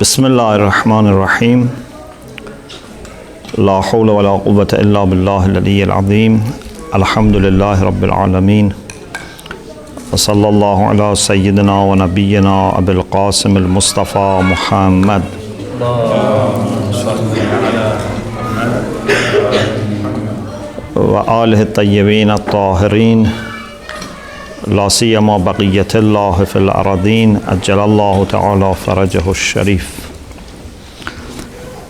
بسم الله الرحمن الرحيم لا حول ولا قوة إلا بالله العلي العظيم الحمد لله رب العالمين وصلى الله على سيدنا ونبينا أبي القاسم المصطفى محمد وآله الطيبين الطاهرين لا سيما بقية الله في الأراضين أجل الله تعالى فرجه الشريف.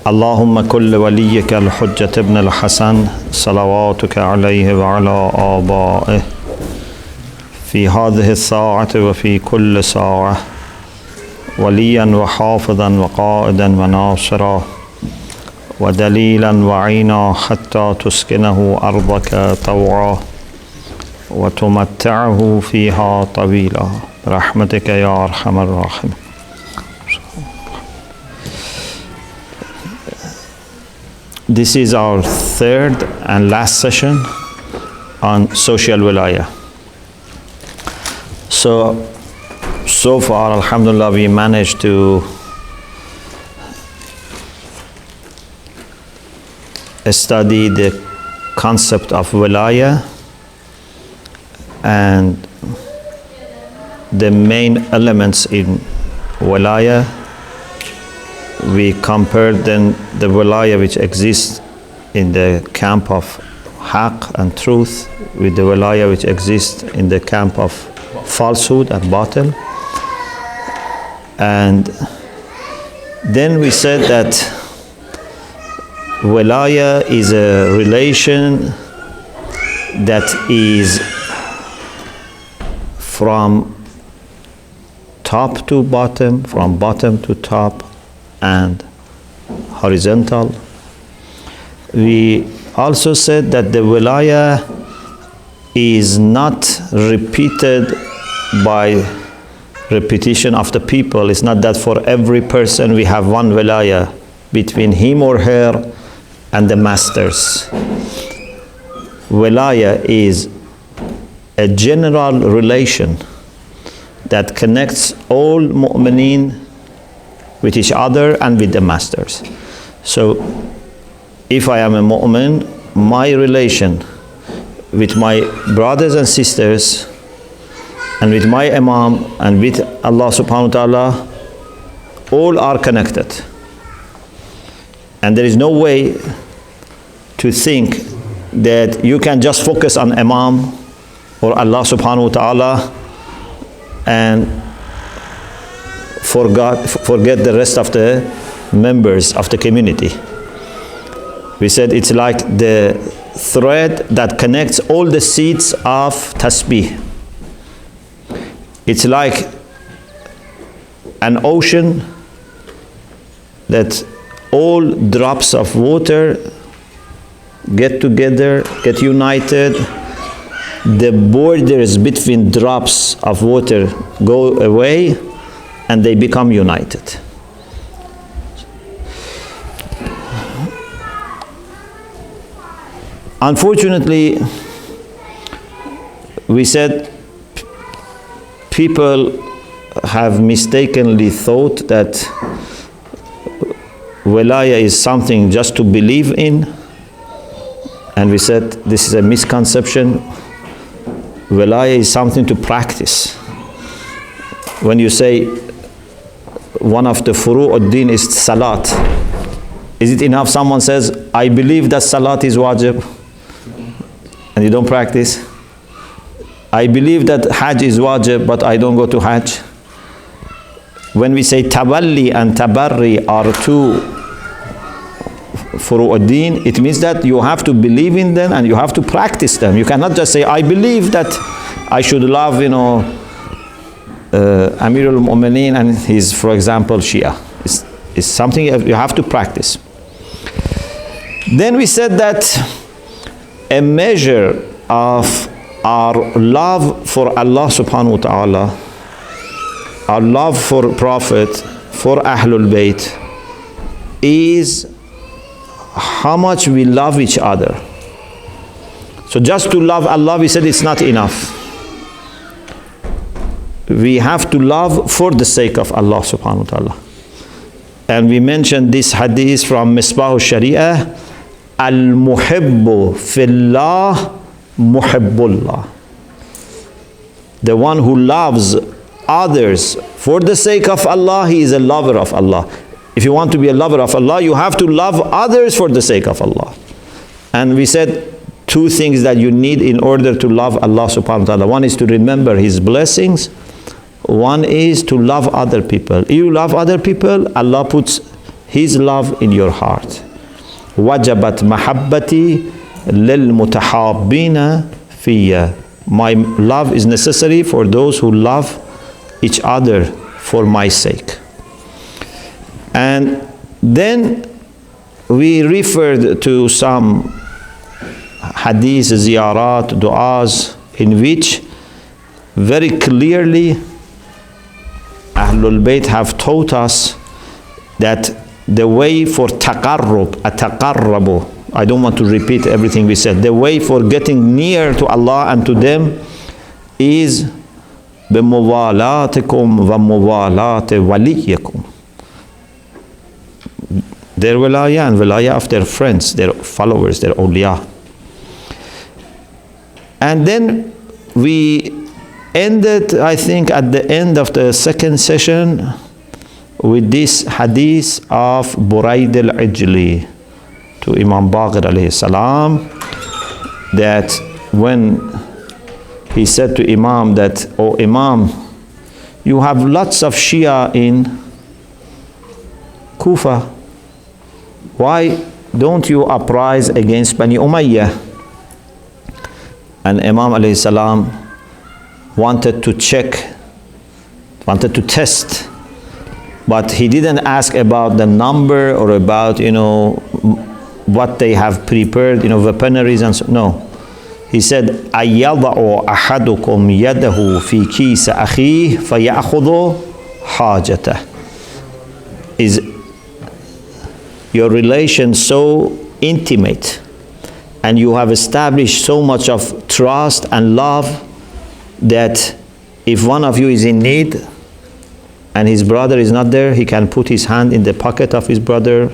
اللهم كل وليك الحجة ابن الحسن صلواتك عليه وعلى آبائه في هذه الساعة وفي كل ساعة وليا وحافظا وقائدا وناصرا ودليلا وعينا حتى تسكنه أرضك طوعا وتمتعه فيها طويلا برحمتك يا أرحم الراحمين. This is our third and last session on social wilayah. So far, alhamdulillah, we managed to study the concept of wilayah and the main elements in wilayah. We compared then the wilayah which exists in the camp of haqq and truth with the wilayah which exists in the camp of falsehood and batil. And then we said that wilayah is a relation that is from top to bottom, from bottom to top, and horizontal. We also said that the wilayah is not repeated by repetition of the people. It's not that for every person we have one wilayah between him or her and the masters. Wilayah is a general relation that connects all mu'mineen with each other and with the masters. So if I am a mu'min, my relation with my brothers and sisters and with my imam and with Allah subhanahu wa ta'ala, all are connected. And there is no way to think that you can just focus on imam or Allah subhanahu wa ta'ala and forget the rest of the members of the community. We said it's like the thread that connects all the seeds of tasbih. It's like an ocean that all drops of water get together, get united. The borders between drops of water go away and they become united. Unfortunately, we said people have mistakenly thought that wilayah is something just to believe in, and we said this is a misconception. Wilayah is something to practice. When you say one of the furu'ud-din is salat, is it enough someone says, I believe that salat is wajib, and you don't practice? I believe that hajj is wajib, but I don't go to hajj. When we say taballi and tabarri are two furu'ud-din, it means that you have to believe in them and you have to practice them. You cannot just say, I believe that I should love, Amirul Mu'mineen and he's, for example, Shia. It's something you have to practice. Then we said that a measure of our love for Allah subhanahu wa ta'ala, our love for Prophet, for Ahlul Bayt, is how much we love each other. So just to love Allah, we said it's not enough. We have to love for the sake of Allah subhanahu wa ta'ala. and we mentioned this hadith from Misbah al-Sharia, al-muhibbu fillah muhibbullah. The one who loves others for the sake of Allah, he is a lover of Allah. If you want to be a lover of Allah, you have to love others for the sake of Allah. And we said two things that you need in order to love Allah subhanahu wa ta'ala. One is to remember His blessings. One is to love other people. You love other people, Allah puts His love in your heart. وَجَبَتْ مَحَبَّتِي لِلْمُتَحَابِّينَ فِيَّ. My love is necessary for those who love each other for my sake. And then we referred to some hadith, ziyarat, du'as, in which very clearly Ahlul Bayt have taught us that the way for taqarrub, ataqarrabu, I don't want to repeat everything we said, the way for getting near to Allah and to them is بِمُوَالَاتِكُمْ وَمُوَالَاتِ وَلِيِّكُمْ. Their wilayah and wilayah of their friends, their followers, their awliya. And then we ended, I think, at the end of the second session with this hadith of Burayd al-Ijli to Imam Baqir alayhi salam, that when he said to Imam that, "Oh Imam, you have lots of Shia in Kufa. Why don't you uprise against Bani Umayyah?" And Imam alayhi salam wanted to check, wanted to test, but he didn't ask about the number or about, what they have prepared, weaponaries and so. No. He said, أَيَّضَعُ أَحَدُكُمْ يَدَهُ فِي كِيسَ أَخِيهِ فَيَأْخُذُ حَاجَتَهُ. Is your relation so intimate and you have established so much of trust and love that if one of you is in need and his brother is not there, he can put his hand in the pocket of his brother,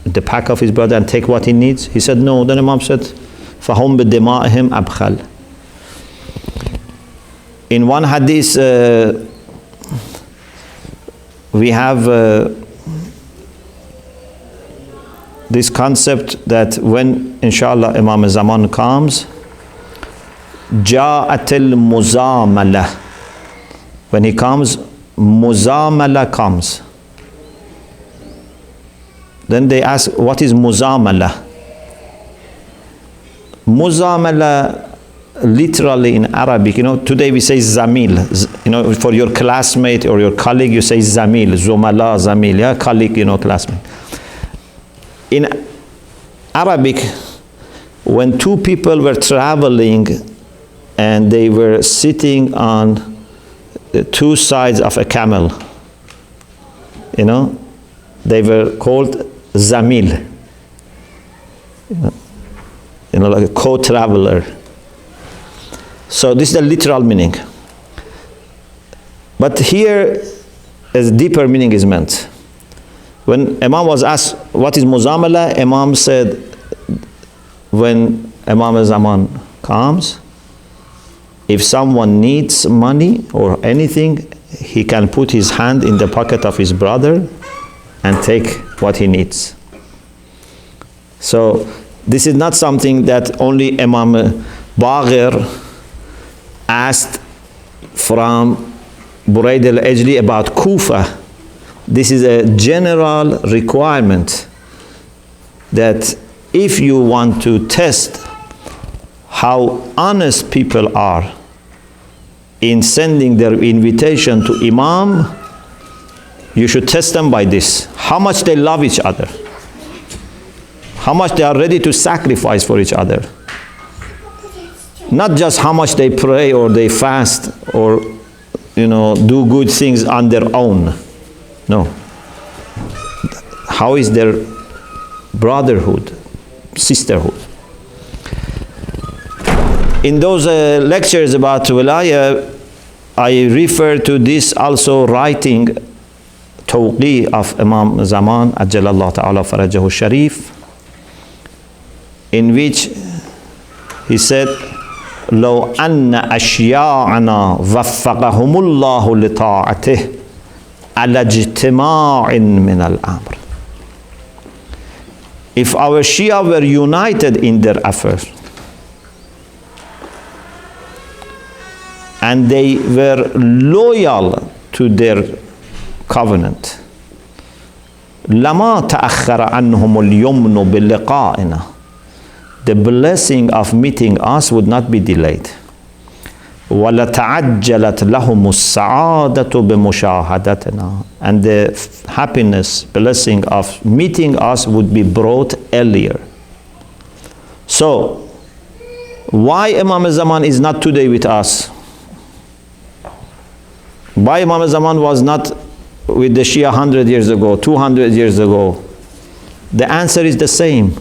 the pack of his brother, and take what he needs? He said, no. Then Imam said, فَهُمْ بِدِمَائِهِمْ أَبْخَلْ. In one hadith, we have this concept that when, inshallah, Imam Zaman comes, جَاءَتِ الْمُزَامَلَةِ. When he comes, Muzamala comes. Then they ask, what is Muzamala? Muzamala, literally in Arabic, today we say Zamil. For your classmate or your colleague, you say Zamil. Zumala, Zamil, yeah, colleague, classmate. In Arabic, when two people were traveling and they were sitting on the two sides of a camel, they were called Zamil. Like a co-traveler. So this is the literal meaning. But here, a deeper meaning is meant. When Imam was asked, what is Muzamala? Imam said, when Imam Zaman comes, if someone needs money or anything, he can put his hand in the pocket of his brother and take what he needs. So this is not something that only Imam Baqir asked from Burayd al-Ijli about Kufa. This is a general requirement that if you want to test how honest people are in sending their invitation to Imam, you should test them by this. How much they love each other. How much they are ready to sacrifice for each other. Not just how much they pray or they fast or do good things on their own. No. How is their brotherhood, sisterhood? In those lectures about Wilayah, I refer to this also writing tawqi of Imam Zaman, Ajjalallahu Ta'ala Farajahu Sharif, in which he said, لو أن أشياعنا وفقهم الله لطاعته على اجتماع من الأمر. If our Shia were united in their affairs and they were loyal to their covenant, لما تأخر عنهم اليمن بلقائنا, the blessing of meeting us would not be delayed. وَلَتَعَجَّلَتْ لَهُمُ السَّعَادَةُ بِمُشَاهَدَتِنَا, and the happiness, blessing of meeting us would be brought earlier. So, why Imam Zaman is not today with us? Why Imam Zaman was not with the Shia 100 years ago, 200 years ago? The answer is the same.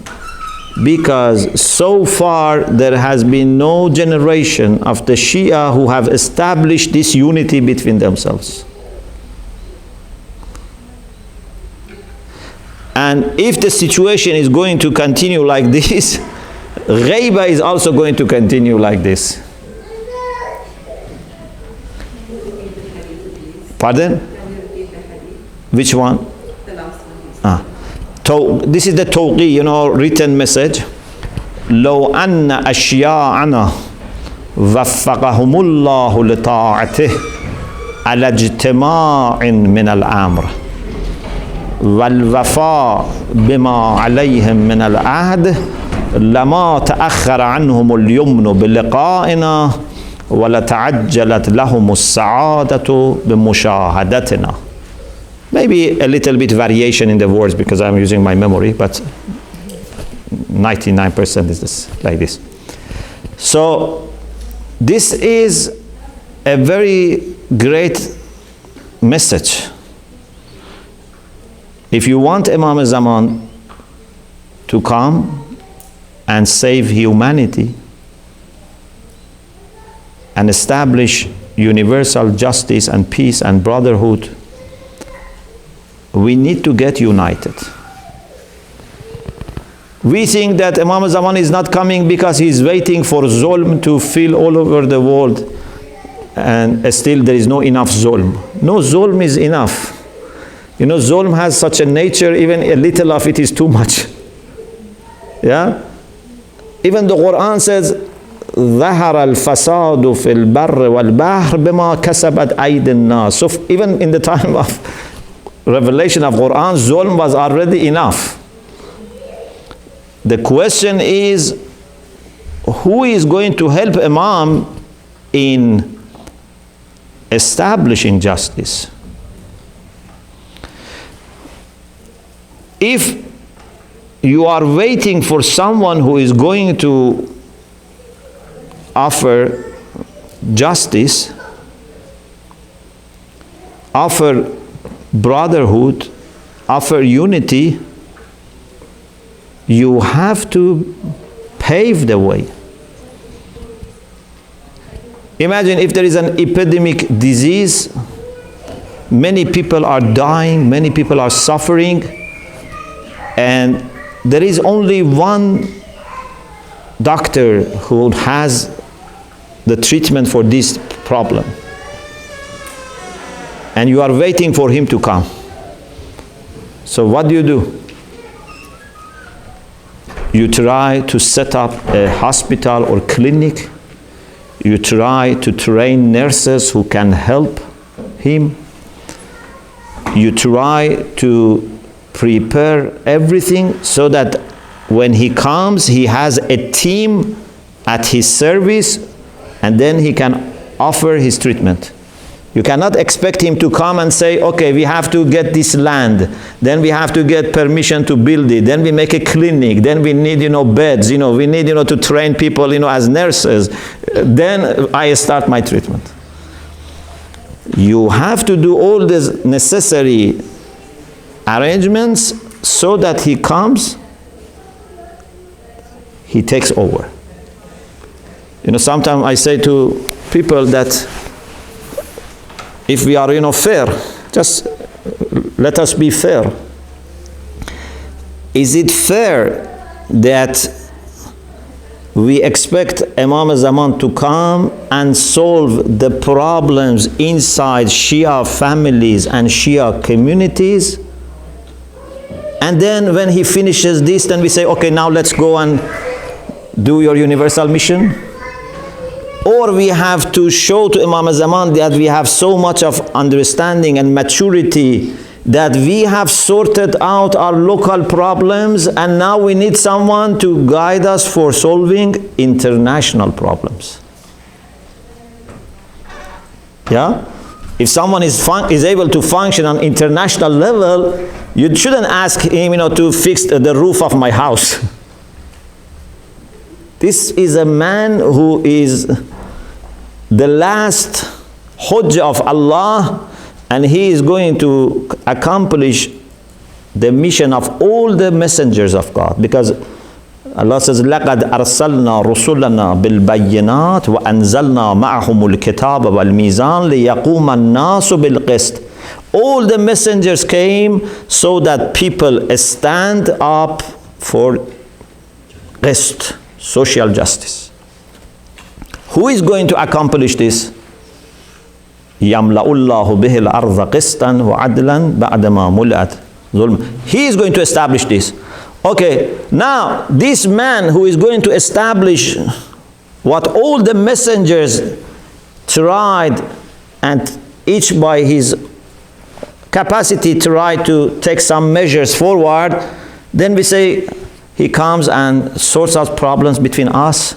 Because so far there has been no generation of the Shia who have established this unity between themselves. And if the situation is going to continue like this, Ghaiba is also going to continue like this. Pardon? Which one? This is the tawqi, written message. لو أن أشياعنا وفقهم الله لطاعته على اجتماع من الأمر والوفاء بما عليهم من العهد لما تأخر عنهم اليمن بلقائنا ولتعجلت لهم السعادة بمشاهدتنا. Maybe a little bit variation in the words because I'm using my memory, but 99% is this, like this. So this is a very great message. If you want Imam Zaman to come and save humanity and establish universal justice and peace and brotherhood, we need to get united. We think that Imam Zaman is not coming because he's waiting for zulm to fill all over the world, and still there is no enough zulm. No, zulm is enough. Zulm has such a nature, even a little of it is too much. Yeah? Even the Quran says, ظهر الفساد في البر والبحر بما كسبت أيدي الناس. So even in the time of revelation of Quran, zulm was already enough. The question is, who is going to help Imam in establishing justice? If you are waiting for someone who is going to offer justice, offer brotherhood, offer unity, you have to pave the way. Imagine if there is an epidemic disease, many people are dying, many people are suffering, and there is only one doctor who has the treatment for this problem. And you are waiting for him to come. So what do? You try to set up a hospital or clinic. You try to train nurses who can help him. You try to prepare everything so that when he comes, he has a team at his service, and then he can offer his treatment. You cannot expect him to come and say, okay, we have to get this land, then we have to get permission to build it, then we make a clinic, then we need, beds, we need, to train people, as nurses, then I start my treatment. You have to do all these necessary arrangements so that he comes, he takes over. Sometimes I say to people that if we are, fair, just let us be fair. Is it fair that we expect Imam Zaman to come and solve the problems inside Shia families and Shia communities? And then when he finishes this, then we say, okay, now let's go and do your universal mission? Or we have to show to Imam Zaman that we have so much of understanding and maturity that we have sorted out our local problems and now we need someone to guide us for solving international problems. Yeah? If someone is able to function on international level, you shouldn't ask him, to fix the roof of my house. This is a man who is the last Hujjah of Allah, and he is going to accomplish the mission of all the messengers of God. Because Allah says, لَقَدْ أَرْسَلْنَا رُسُلَنَا بِالْبَيِّنَاتِ وَأَنزَلْنَا مَعَهُمُ الْكِتَابَ وَالْمِيزَانَ لِيَقُومَ النَّاسُ بِالْقِسْطِ. All the messengers came so that people stand up for qist, social justice. Who is going to accomplish this? يَمْلَأُ اللَّهُ بِهِ الْأَرْضَ قِسْطًا وَعَدْلًا بَعْدَمَا مُلِئَتْ ظُلْمًا. He is going to establish this. Okay, now this man who is going to establish what all the messengers tried, and each by his capacity tried to take some measures forward, then we say he comes and sorts out problems between us.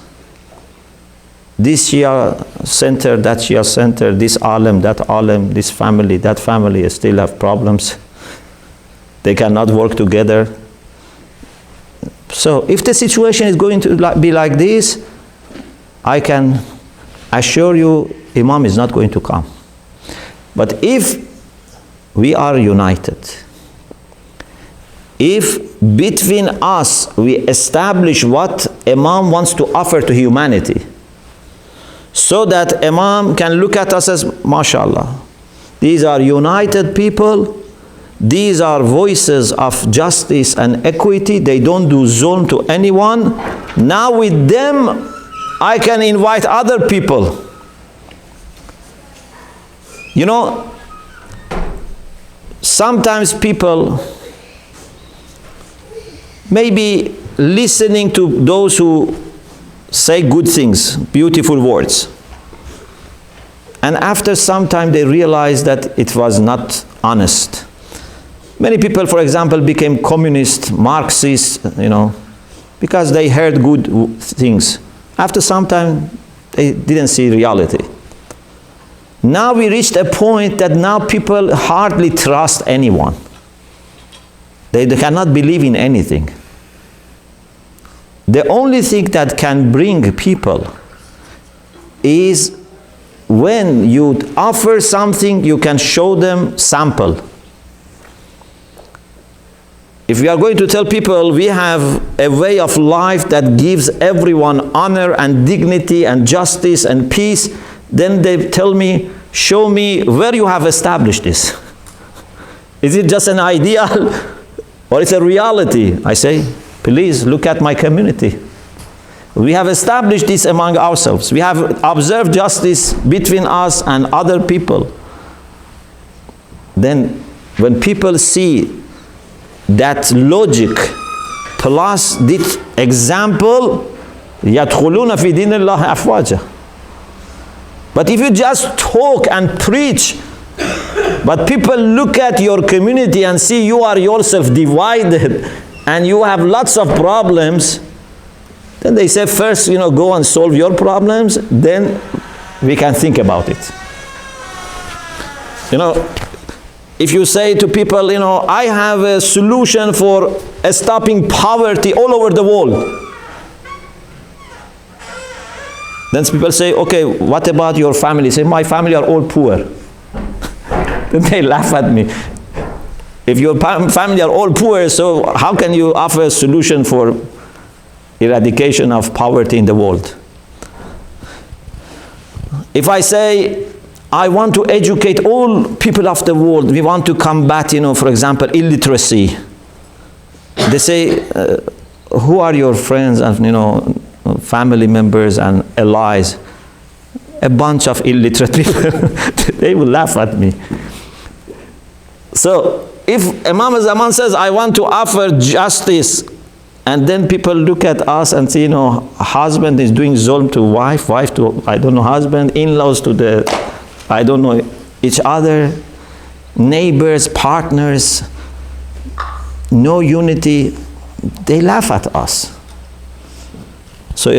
This Shia center, that Shia center, this alim, that alim, this family, that family still have problems. They cannot work together. So if the situation is going to be like this, I can assure you Imam is not going to come. But if we are united, if between us we establish what Imam wants to offer to humanity, so that Imam can look at us as, mashallah, these are united people, these are voices of justice and equity, they don't do zulm to anyone. Now with them, I can invite other people. Sometimes people may be listening to those who say good things, beautiful words. And after some time they realize that it was not honest. Many people, for example, became communist, Marxist, because they heard good things. After some time, they didn't see reality. Now we reached a point that now people hardly trust anyone. They cannot believe in anything. The only thing that can bring people is when you offer something, you can show them sample. If we are going to tell people we have a way of life that gives everyone honor and dignity and justice and peace, then they tell me, show me where you have established this. Is it just an ideal or it's a reality? I say, please look at my community. We have established this among ourselves. We have observed justice between us and other people. Then when people see that logic plus this example, يَدْخُلُونَ فِي دِينِ اللَّهِ أَفْوَاجًا. But if you just talk and preach, but people look at your community and see you are yourself divided and you have lots of problems, then they say, first, go and solve your problems, then we can think about it. If you say to people, I have a solution for stopping poverty all over the world. Then people say, okay, what about your family? Say, my family are all poor. Then they laugh at me. If your family are all poor, so how can you offer a solution for eradication of poverty in the world? If I say, I want to educate all people of the world. We want to combat, for example, illiteracy. They say, who are your friends and, family members and allies? A bunch of illiterate people. They will laugh at me. So, if Imam Zaman says, I want to offer justice, and then people look at us and say, husband is doing zulm to wife, wife to, husband, in-laws to each other, neighbors, partners, no unity, they laugh at us. So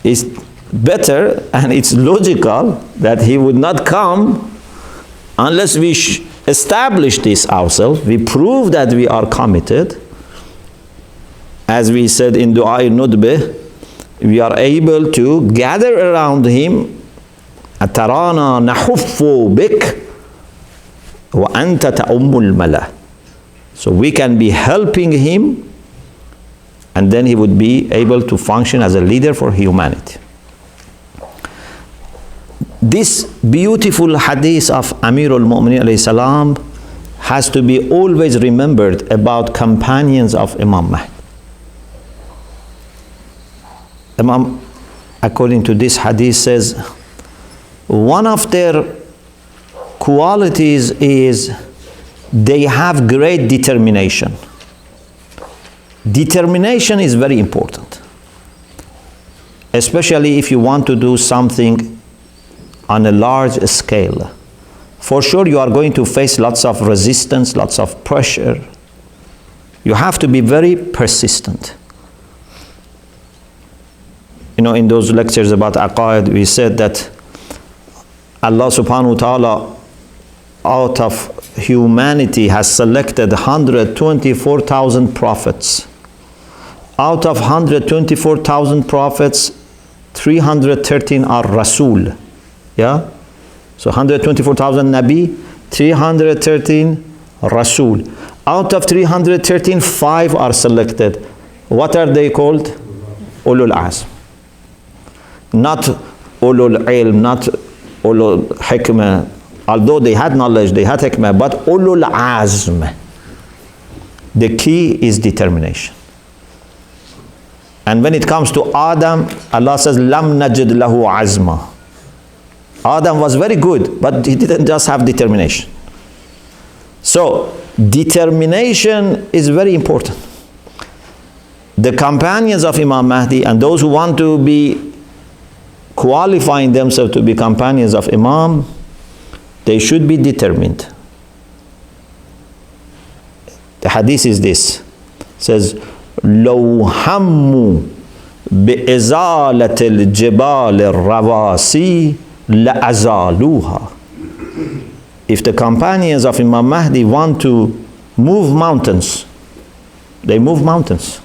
it's better and it's logical that he would not come unless we establish this ourselves, we prove that we are committed. As we said in Dua Nudbeh, we are able to gather around him. Atarana nahuffu bik wa anta ta'ummul mala. So we can be helping him, and then he would be able to function as a leader for humanity. This beautiful hadith of Amirul Mu'minin alayhi salam has to be always remembered about companions of Imam Mahdi. Imam, according to this hadith, says one of their qualities is they have great determination. Determination is very important, especially if you want to do something on a large scale. For sure you are going to face lots of resistance, lots of pressure. You have to be very persistent. In those lectures about aqaid, we said that Allah subhanahu wa ta'ala out of humanity has selected 124,000 prophets. Out of 124,000 prophets, 313 are Rasul. Yeah? So 124,000 Nabi, 313 Rasul. Out of 313, 5 are selected. What are they called? Ulul Azm. Not Ulul Ilm, not Ulul Hikmah. Although they had knowledge, they had hikmah, but Ulul Azm. The key is determination. And when it comes to Adam, Allah says, Lam najid lahu azma. Adam was very good, but he didn't just have determination. So, determination is very important. The companions of Imam Mahdi and those who want to be qualifying themselves to be companions of Imam, they should be determined. The hadith is this. It says, لو هموا بإزالة الجبال الرواسي لأزالوها. If the companions of Imam Mahdi want to move mountains, they move mountains.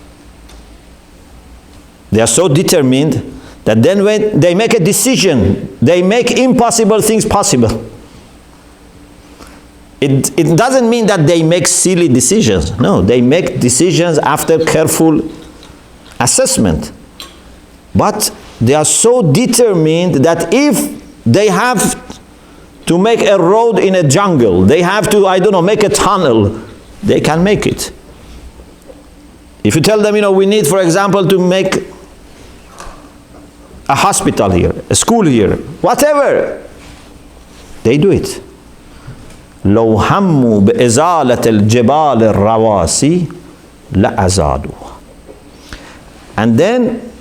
They are so determined that then when they make a decision, they make impossible things possible. It doesn't mean that they make silly decisions. No, they make decisions after careful assessment. But they are so determined that if they have to make a road in a jungle, they have to, make a tunnel, they can make it. If you tell them, we need, for example, to make a hospital here, a school here, whatever, they do it. لو هموا بإزالة الجبال الرواسي لأزالوها. And then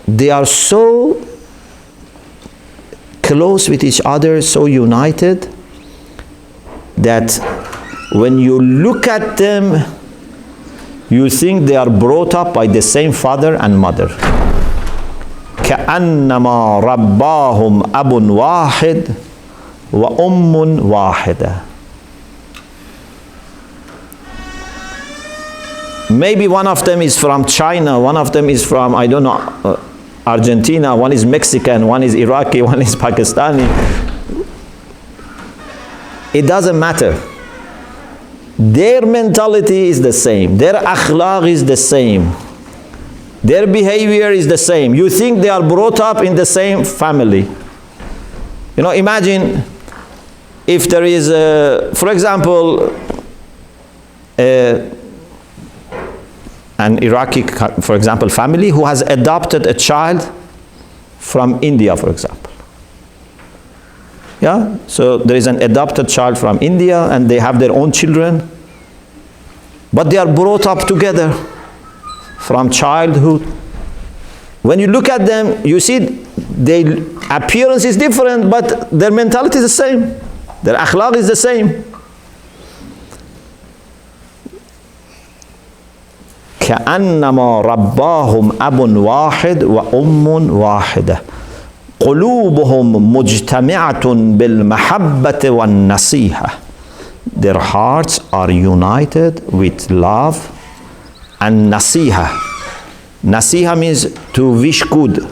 they are so close with each other, so united, that when you look at them, you think they are brought up by the same father and mother. كأنما رباهم أب واحد وأم واحدة. Maybe one of them is from China, one of them is from, Argentina, one is Mexican, one is Iraqi, one is Pakistani. It doesn't matter. Their mentality is the same. Their akhlaq is the same. Their behavior is the same. You think they are brought up in the same family. You know, imagine if there is, for example, an Iraqi, for example, family who has adopted a child from India, for example. Yeah, so there is an adopted child from India and they have their own children, but they are brought up together from childhood. When you look at them, you see their appearance is different, but their mentality is the same. Their akhlaq is the same. كأنما رباهم أب واحد وأم واحدة قلوبهم مجتمعة بالمحبة والنصيحة. Their hearts are united with love and nasiha. Nasiha means to wish good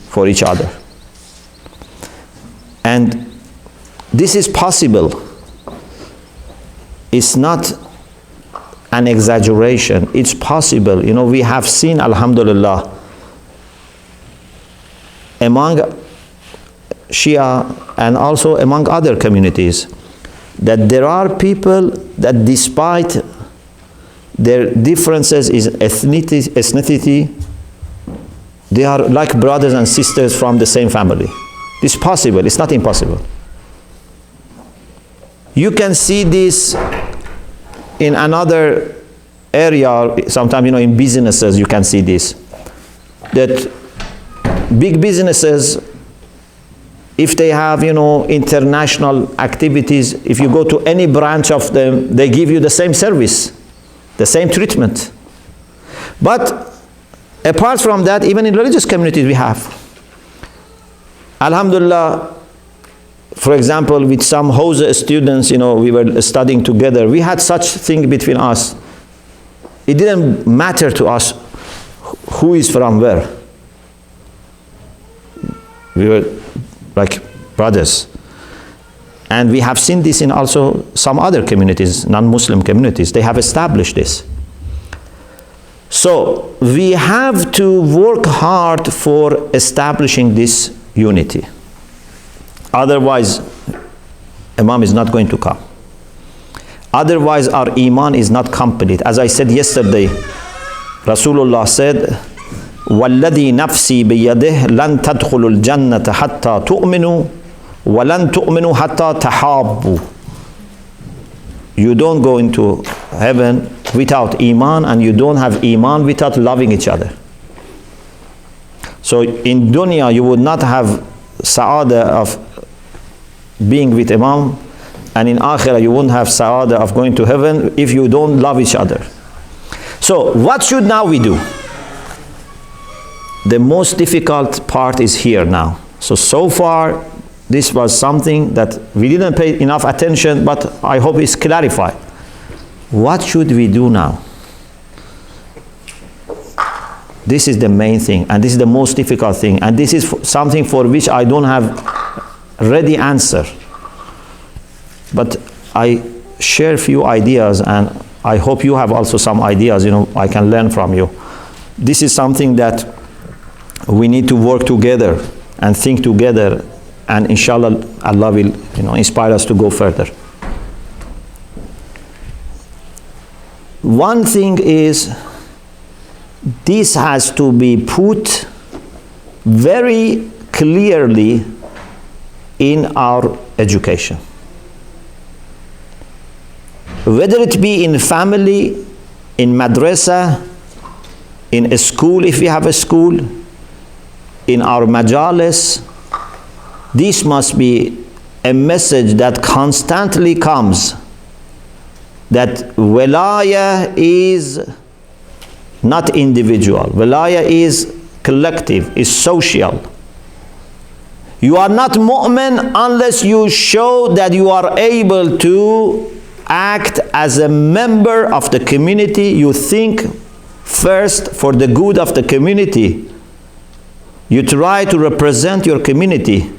for each other. And this is possible. It's not an exaggeration. It's possible. You know, we have seen, alhamdulillah, among Shia and also among other communities, that there are people that despite their differences in ethnicity, they are like brothers and sisters from the same family. It's possible, it's not impossible. You can see this in another area, sometimes, you know, in businesses you can see this. That big businesses, if they have, you know, international activities, if you go to any branch of them, they give you the same service, the same treatment. But apart from that, even in religious communities we have. Alhamdulillah, for example, with some Hausa students, you know, we were studying together. We had such thing between us. It didn't matter to us who is from where. We were like brothers. And we have seen this in also some other communities, non-Muslim communities. They have established this. So we have to work hard for establishing this unity. Otherwise, Imam is not going to come. Otherwise, our iman is not complete. As I said yesterday, Rasulullah said, وَالَّذِي نَفْسِي بِيَدِهِ لَن تَدْخُلُوا الْجَنَّةَ حَتَّى تُؤْمِنُوا وَلَن تُؤْمِنُوا حَتَّى تَحَابُّوا. You don't go into heaven without iman, and you don't have iman without loving each other. So in dunya, you would not have sa'adah of being with Imam, and in akhirah you won't have sa'adah of going to heaven if you don't love each other. So what should now we do? The most difficult part is here now. So far this was something that we didn't pay enough attention, but I hope it's clarified. What should we do now? This is the main thing, and this is the most difficult thing, and this is something for which I don't have ready answer. But I share few ideas, and I hope you have also some ideas, you know, I can learn from you. This is something that we need to work together and think together, and inshallah Allah will, you know, inspire us to go further. One thing is, this has to be put very clearly in our education. Whether it be in family, in madrasa, in a school if we have a school, in our majalis, this must be a message that constantly comes, that Wilayah is not individual. Wilayah is collective, is social. You are not mu'min unless you show that you are able to act as a member of the community. You think first for the good of the community. You try to represent your community.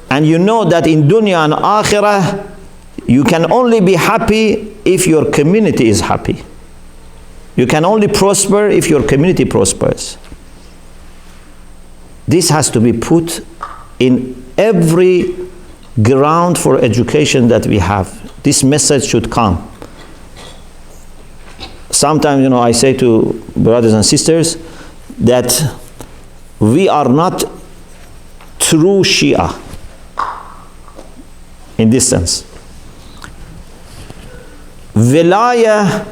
And you know that in dunya and akhirah, you can only be happy if your community is happy. You can only prosper if your community prospers. This has to be put in every ground for education that we have. This message should come. Sometimes, I say to brothers and sisters that we are not true Shia in this sense. Wilayah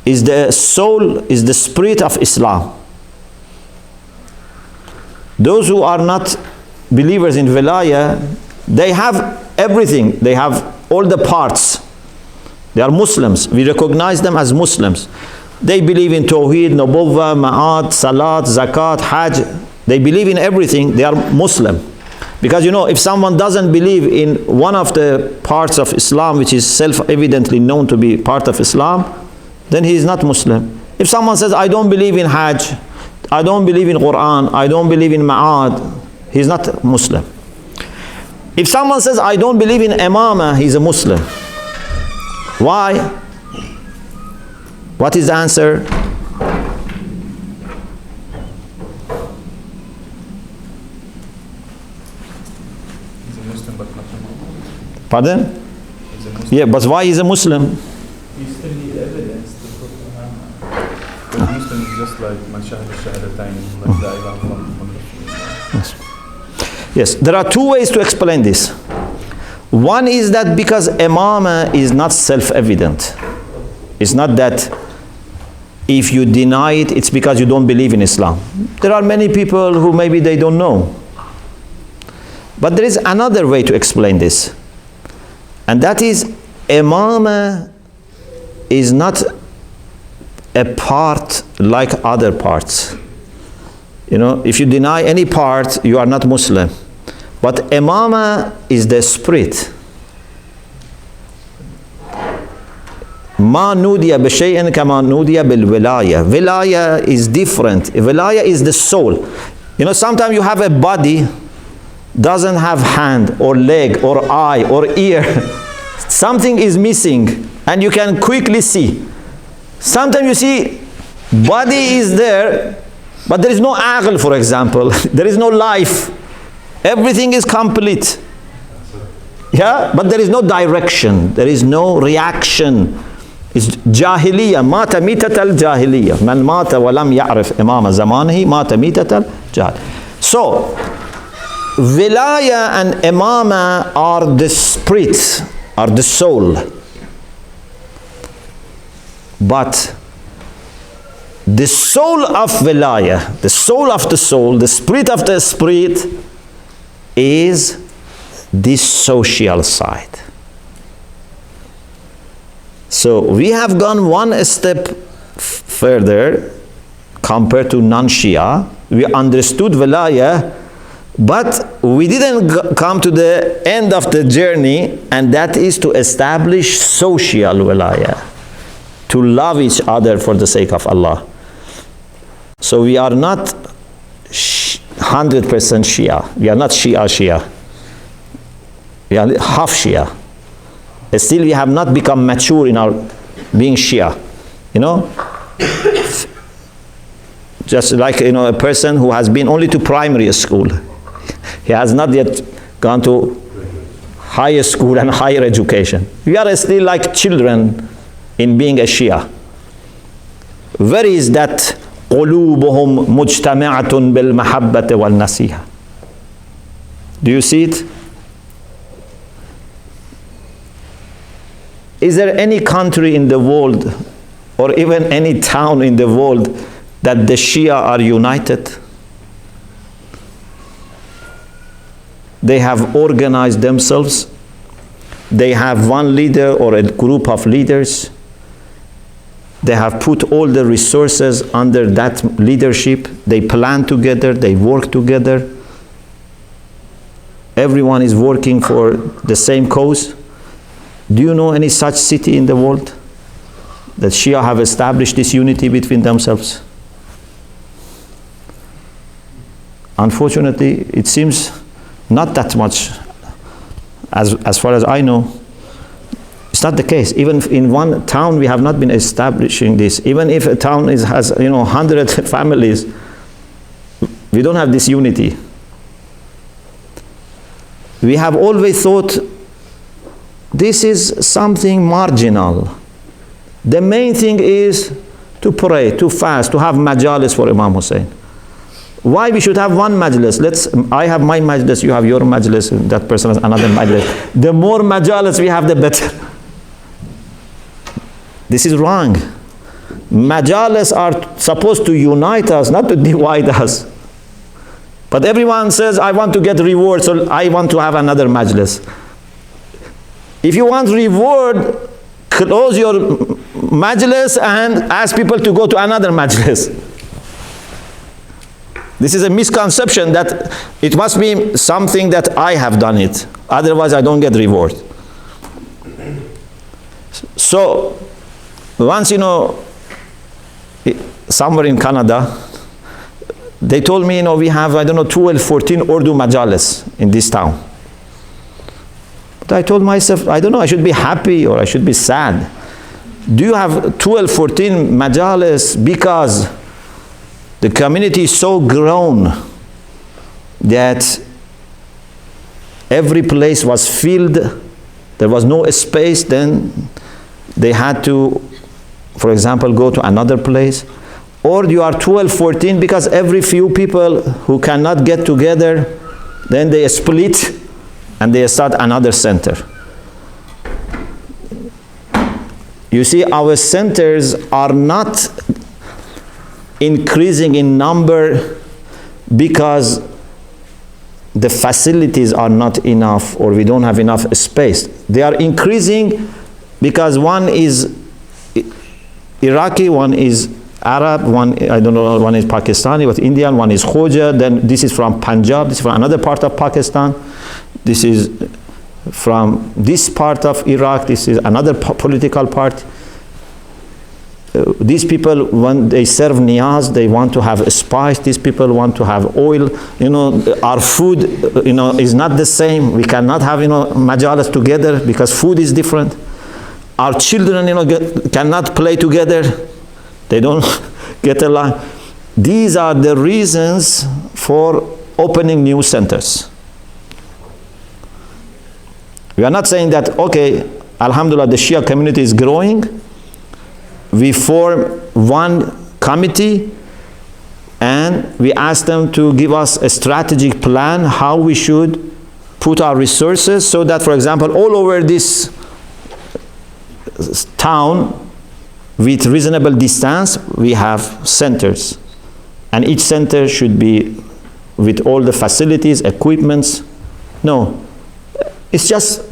is the soul, is the spirit of Islam. Those who are not believers in Wilayah, they have everything. They have all the parts. They are Muslims. We recognize them as Muslims. They believe in Tawheed, Nubuwwah, Ma'at, Salat, Zakat, Hajj. They believe in everything. They are Muslim. Because if someone doesn't believe in one of the parts of Islam, which is self-evidently known to be part of Islam, then he is not Muslim. If someone says, I don't believe in Hajj, I don't believe in Quran, I don't believe in Ma'ad, he is not Muslim. If someone says, I don't believe in Imamah, he is a Muslim. Why? What is the answer? He's a Muslim but not a Muslim. Pardon? He's a Muslim. Yeah, but why is a Muslim? You still need evidence to prove Muhammad. The Muslim is just like man shahada shahadatayn, like the Ilah from the Yes. Yes, there are two ways to explain this. One is that because Imamah is not self-evident. It's not that if you deny it, it's because you don't believe in Islam. There are many people who maybe they don't know. But there is another way to explain this. And that is, Imamah is not a part like other parts. If you deny any part, you are not Muslim. But Imamah is the spirit. Ma nudiya b'shay'in kama nudiya bil wilayah. Wilayah is different. Wilayah is the soul. Sometimes you have a body, doesn't have hand or leg or eye or ear. Something is missing and you can quickly see. Sometimes you see body is there, but there is no aql, for example. There is no life. Everything is complete. Yeah, but there is no direction. There is no reaction. It's jahiliyyah. Mata mitat al-jahiliyyah. Man mata wa lam ya'rif imama zamanihi mata mitat al-jahil. So, Wilayah and Imamah are the spirit, are the soul. But the soul of Wilayah, the soul of the soul, the spirit of the spirit, is this social side. So we have gone one step further compared to non-Shia. We understood Wilayah, but we didn't come to the end of the journey, and that is to establish social Wilayah, to love each other for the sake of Allah. So we are not 100% Shia. We are not Shia. We are half Shia. Still we have not become mature in our being Shia. Just like a person who has been only to primary school. He has not yet gone to higher school and higher education. We are still like children in being a Shia. Where is that قلوبهم مجتمعة بالمحبة والنصيحة? Do you see it? Is there any country in the world or even any town in the world that the Shia are united? They have organized themselves. They have one leader or a group of leaders. They have put all the resources under that leadership. They plan together, they work together. Everyone is working for the same cause. Do you know any such city in the world that Shia have established this unity between themselves? Unfortunately, it seems not that much, as far as I know. It's not the case. Even in one town, we have not been establishing this. Even if a town has 100 families, we don't have this unity. we have always thought this is something marginal. The main thing is to pray, to fast, to have majalis for Imam Hussein. Why we should have one majlis? I have my majlis, you have your majlis, that person has another majlis. The more majalis we have, the better. This is wrong. Majalis are supposed to unite us, not to divide us. But everyone says, I want to get reward, so I want to have another majlis. If you want reward, close your majlis and ask people to go to another majlis. This is a misconception that it must be something that I have done it. Otherwise, I don't get reward. So, once, you know, somewhere in Canada, they told me, you know, we have, I don't know, 12, 14 Urdu majalis in this town. But I told myself, I don't know, I should be happy or I should be sad. Do you have 12, 14 majalis because the community is so grown that every place was filled, there was no space, then they had to, for example, go to another place? Or you are 12, 14 because every few people who cannot get together, then they split and they start another center. You see, our centers are not increasing in number because the facilities are not enough or we don't have enough space. They are increasing because one is Iraqi, one is Arab, one, I don't know, one is Pakistani, but Indian, one is Khoja, then this is from Punjab, this is from another part of Pakistan, this is from this part of Iraq, this is another political party. These people, when they serve niyaz, they want to have a spice. These people want to have oil. You know, our food, you know, is not the same. We cannot have, you know, majalis together because food is different. Our children, you know, cannot play together. They don't get along. These are the reasons for opening new centers. We are not saying that, okay, alhamdulillah, the Shia community is growing. We form one committee and we ask them to give us a strategic plan how we should put our resources so that, for example, all over this town with reasonable distance, we have centers. And each center should be with all the facilities, equipments. No, it's just,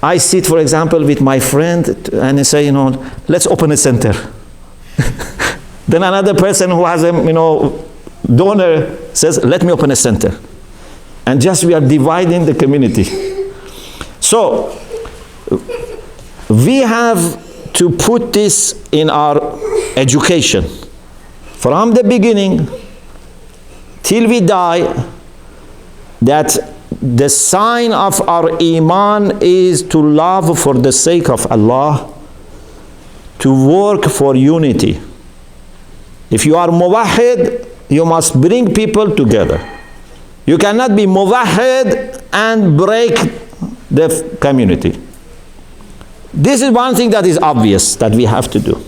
I sit, for example, with my friend and I say, you know, let's open a center. Then another person who has a, you know, donor says, let me open a center. And just we are dividing the community. So, we have to put this in our education. From the beginning, till we die, that the sign of our iman is to love for the sake of Allah, to work for unity. If you are muwahhid, you must bring people together. You cannot be muwahhid and break the community. This is one thing that is obvious that we have to do.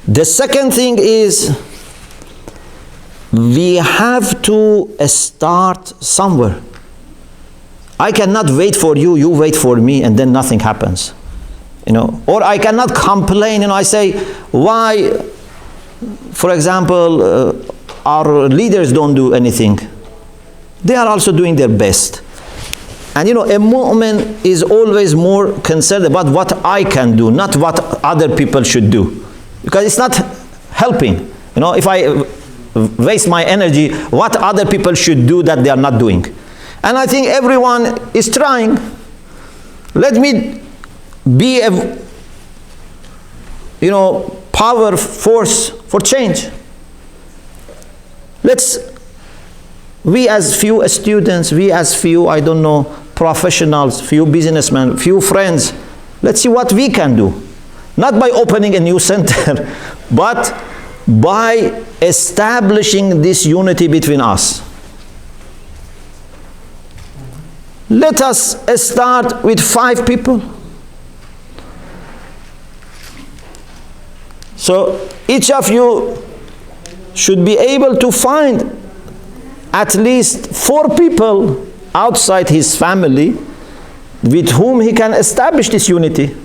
The second thing is, we have to start somewhere. I cannot wait for you, you wait for me, and then nothing happens. You know, or I cannot complain, you know, I say, why, for example, our leaders don't do anything. They are also doing their best. And you know, a mu'min is always more concerned about what I can do, not what other people should do. Because it's not helping. You know, if I waste my energy, what other people should do that they are not doing. And I think everyone is trying. Let me be a, you know, power force for change. We as few students, we as few, I don't know, professionals, few businessmen, few friends, let's see what we can do. Not by opening a new center, but by establishing this unity between us. Let us start with 5 people. So each of you should be able to find at least 4 people outside his family with whom he can establish this unity.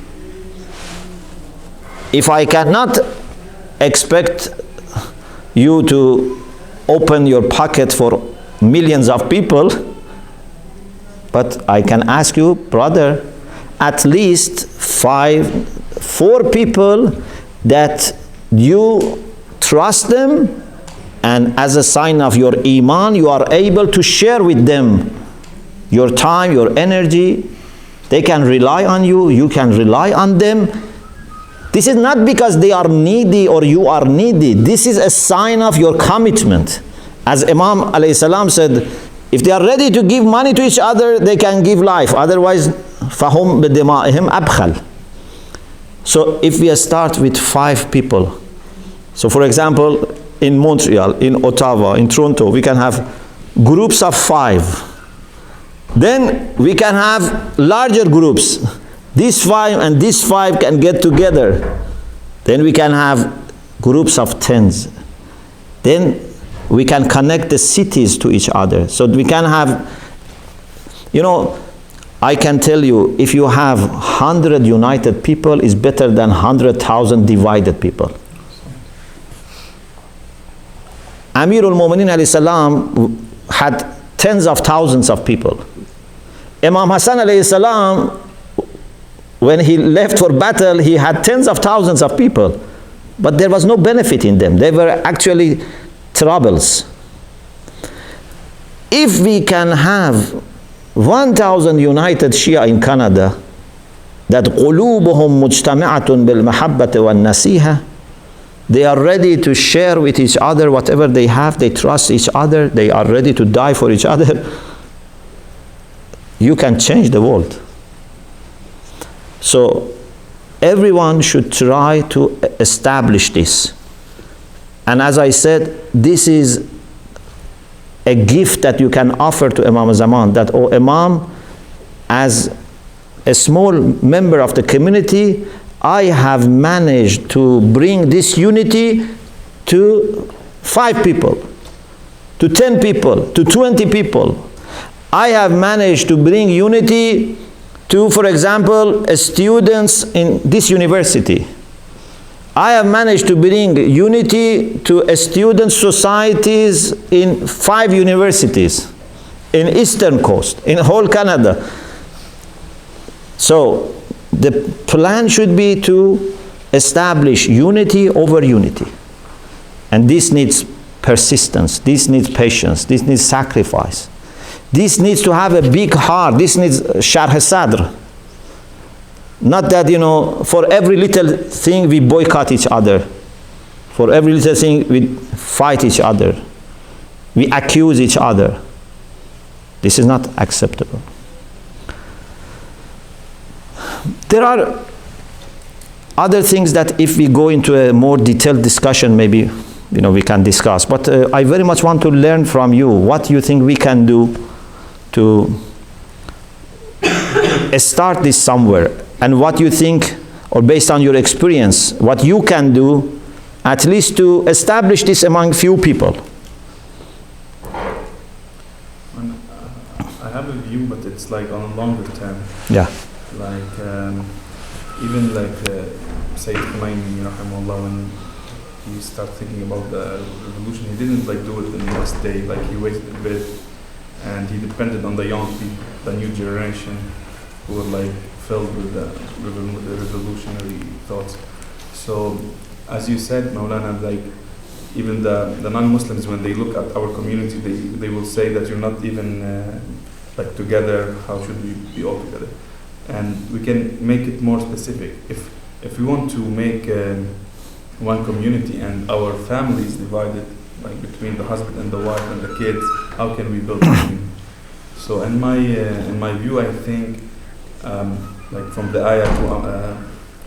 If I cannot expect you to open your pocket for millions of people, but I can ask you, brother, at least 4 people that you trust them, and as a sign of your iman, you are able to share with them your time, your energy. They can rely on you, you can rely on them. This is not because they are needy or you are needy. This is a sign of your commitment. As Imam alayhi salam said, if they are ready to give money to each other, they can give life. Otherwise, فَهُمْ بِدِمَائِهِمْ أَبْخَلْ. So if we start with 5 people, so for example, in Montreal, in Ottawa, in Toronto, we can have groups of 5. Then we can have larger groups. These 5 and these 5 can get together. Then we can have groups of 10s. Then we can connect the cities to each other. So we can have, you know, I can tell you, if you have 100 united people, is better than 100,000 divided people. Amirul Mu'minin alayhi salam had tens of thousands of people. Imam Hassan alayhi salam, when he left for battle, he had tens of thousands of people, but there was no benefit in them. They were actually troubles. If we can have 1,000 united Shia in Canada, that قلوبهم مجتمعة بالمحبة والنصيحة, they are ready to share with each other whatever they have, they trust each other, they are ready to die for each other, you can change the world. So everyone should try to establish this. And as I said, this is a gift that you can offer to Imam Zaman, that, oh Imam, as a small member of the community, I have managed to bring this unity to 5 people, to 10 people, to 20 people. I have managed to bring unity to, for example, students in this university. I have managed to bring unity to student societies in 5 universities, in Eastern Coast, in whole Canada. So the plan should be to establish unity over unity. And this needs persistence, this needs patience, this needs sacrifice. This needs to have a big heart, this needs sharh sadr. Not that, you know, for every little thing we boycott each other. For every little thing we fight each other. We accuse each other. This is not acceptable. There are other things that if we go into a more detailed discussion, maybe, you know, we can discuss. But I very much want to learn from you what you think we can do to start this somewhere. And what you think, or based on your experience, what you can do at least to establish this among few people. I have a view, but it's like on a longer term. Yeah. Like even like Sayyid Khomeini, rahimahullah, when he started thinking about the revolution, he didn't like do it in the next day. Like he waited a bit, and he depended on the young people, the new generation, who were like filled with the revolutionary thoughts. So, as you said, Maulana, like even the non-Muslims, when they look at our community, they will say that you're not even like together. How should we be all together? And we can make it more specific. If we want to make one community and our families divided, like between the husband and the wife and the kids, how can we build a community? So in my view, I think like from the ayah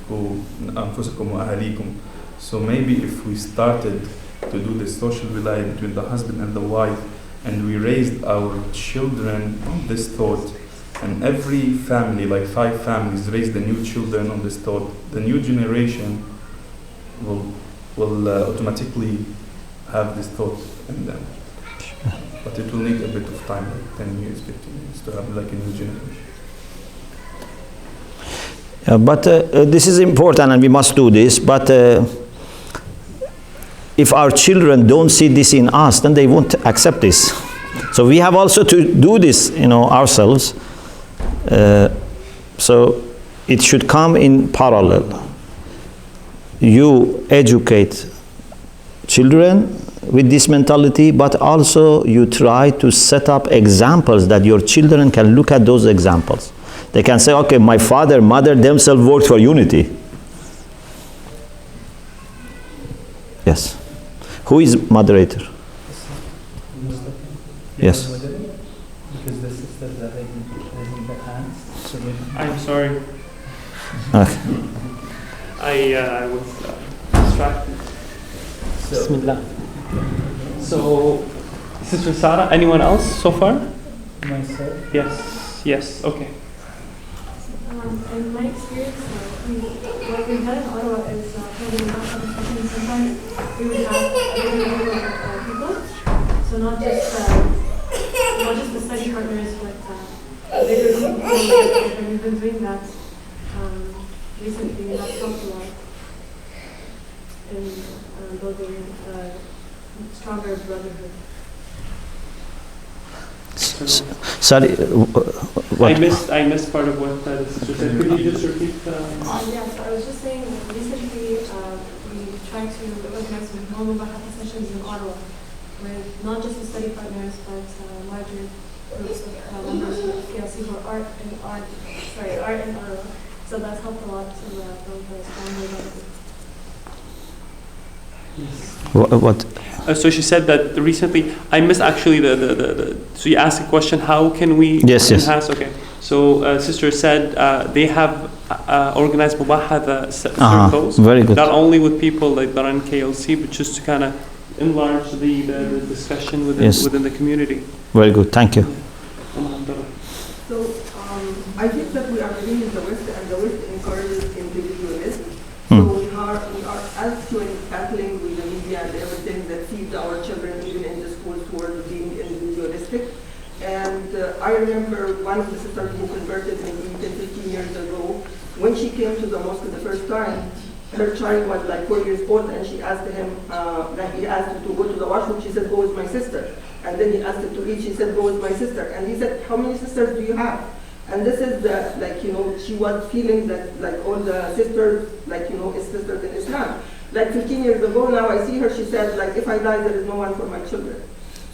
to أنفسكم وأهليكم. So maybe if we started to do this social wilayah between the husband and the wife, and we raised our children on this thought, and every family, like 5 families, raise the new children on this thought, the new generation will automatically have this thought in them. But it will need a bit of time, like 10 years, 15 years, to have like a new generation. But this is important and we must do this, but if our children don't see this in us, then they won't accept this. So we have also to do this, ourselves. So it should come in parallel. You educate children with this mentality, but also you try to set up examples that your children can look at those examples. They can say, okay, my father, mother themselves worked for unity. Yes. Who is moderator? Yes. Because the sisters are raising their hands. So I'm sorry. Okay. I was distracted. Bismillah. So, Sister Sarah, anyone else so far? myself. Yes, okay. In my experience, what we've done in Ottawa is having discussions. Sometimes we would have a different number of people, so not just the study partners, but bigger group of people. And we've been doing that recently, and that's helped a lot in building a stronger brotherhood. Sorry, what? I missed part of what the sister said. Could you just repeat? Yeah, so I was just saying, recently we tried to organize some more Mubahatha sessions in Ottawa with not just the study partners, but larger groups of members of PLC who are art in Ottawa. So that's helped a lot to build the strong brotherhood. What? So she said that recently, I missed actually so you asked a question, how can we Yes. enhance? Okay. So sister said they have organized Mubahatha circles. Very good. Not only with people like that are in KLC, but just to kind of enlarge the discussion within the community. Very good, thank you. So I think that we are living in the West, and the West encourages individualism. So we are actually battling with the media and everything that feeds our children, even in the schools, towards being individualistic. And I remember one of the sisters who converted maybe 10, 15 years ago, when she came to the mosque the first time, her child was like 4 years old, and she asked him, he asked her to go to the washroom. She said, go with my sister. And then he asked her to eat. She said, go with my sister. And he said, how many sisters do you have? And this is she was feeling that like all the sisters, is sisters in Islam. Like 15 years ago now, I see her, she said, like, if I die, there is no one for my children.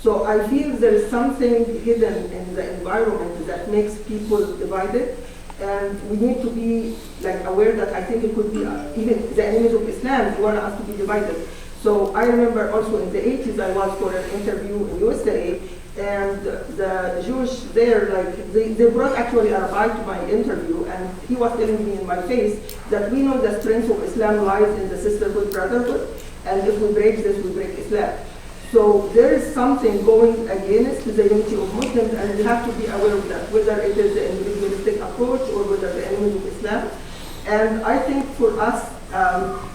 So I feel there is something hidden in the environment that makes people divided. And we need to be aware that I think it could be even the enemies of Islam want us to be divided. So I remember also in the 80s, I was for an interview in USA, and the Jewish there, they brought actually a rabbi to my interview, and he was telling me in my face that we know the strength of Islam lies in the sisterhood, brotherhood, and if we break this, we break Islam. So there is something going against the unity of Muslims, and we have to be aware of that, whether it is the individualistic approach or whether the enemies of Islam. And I think for us,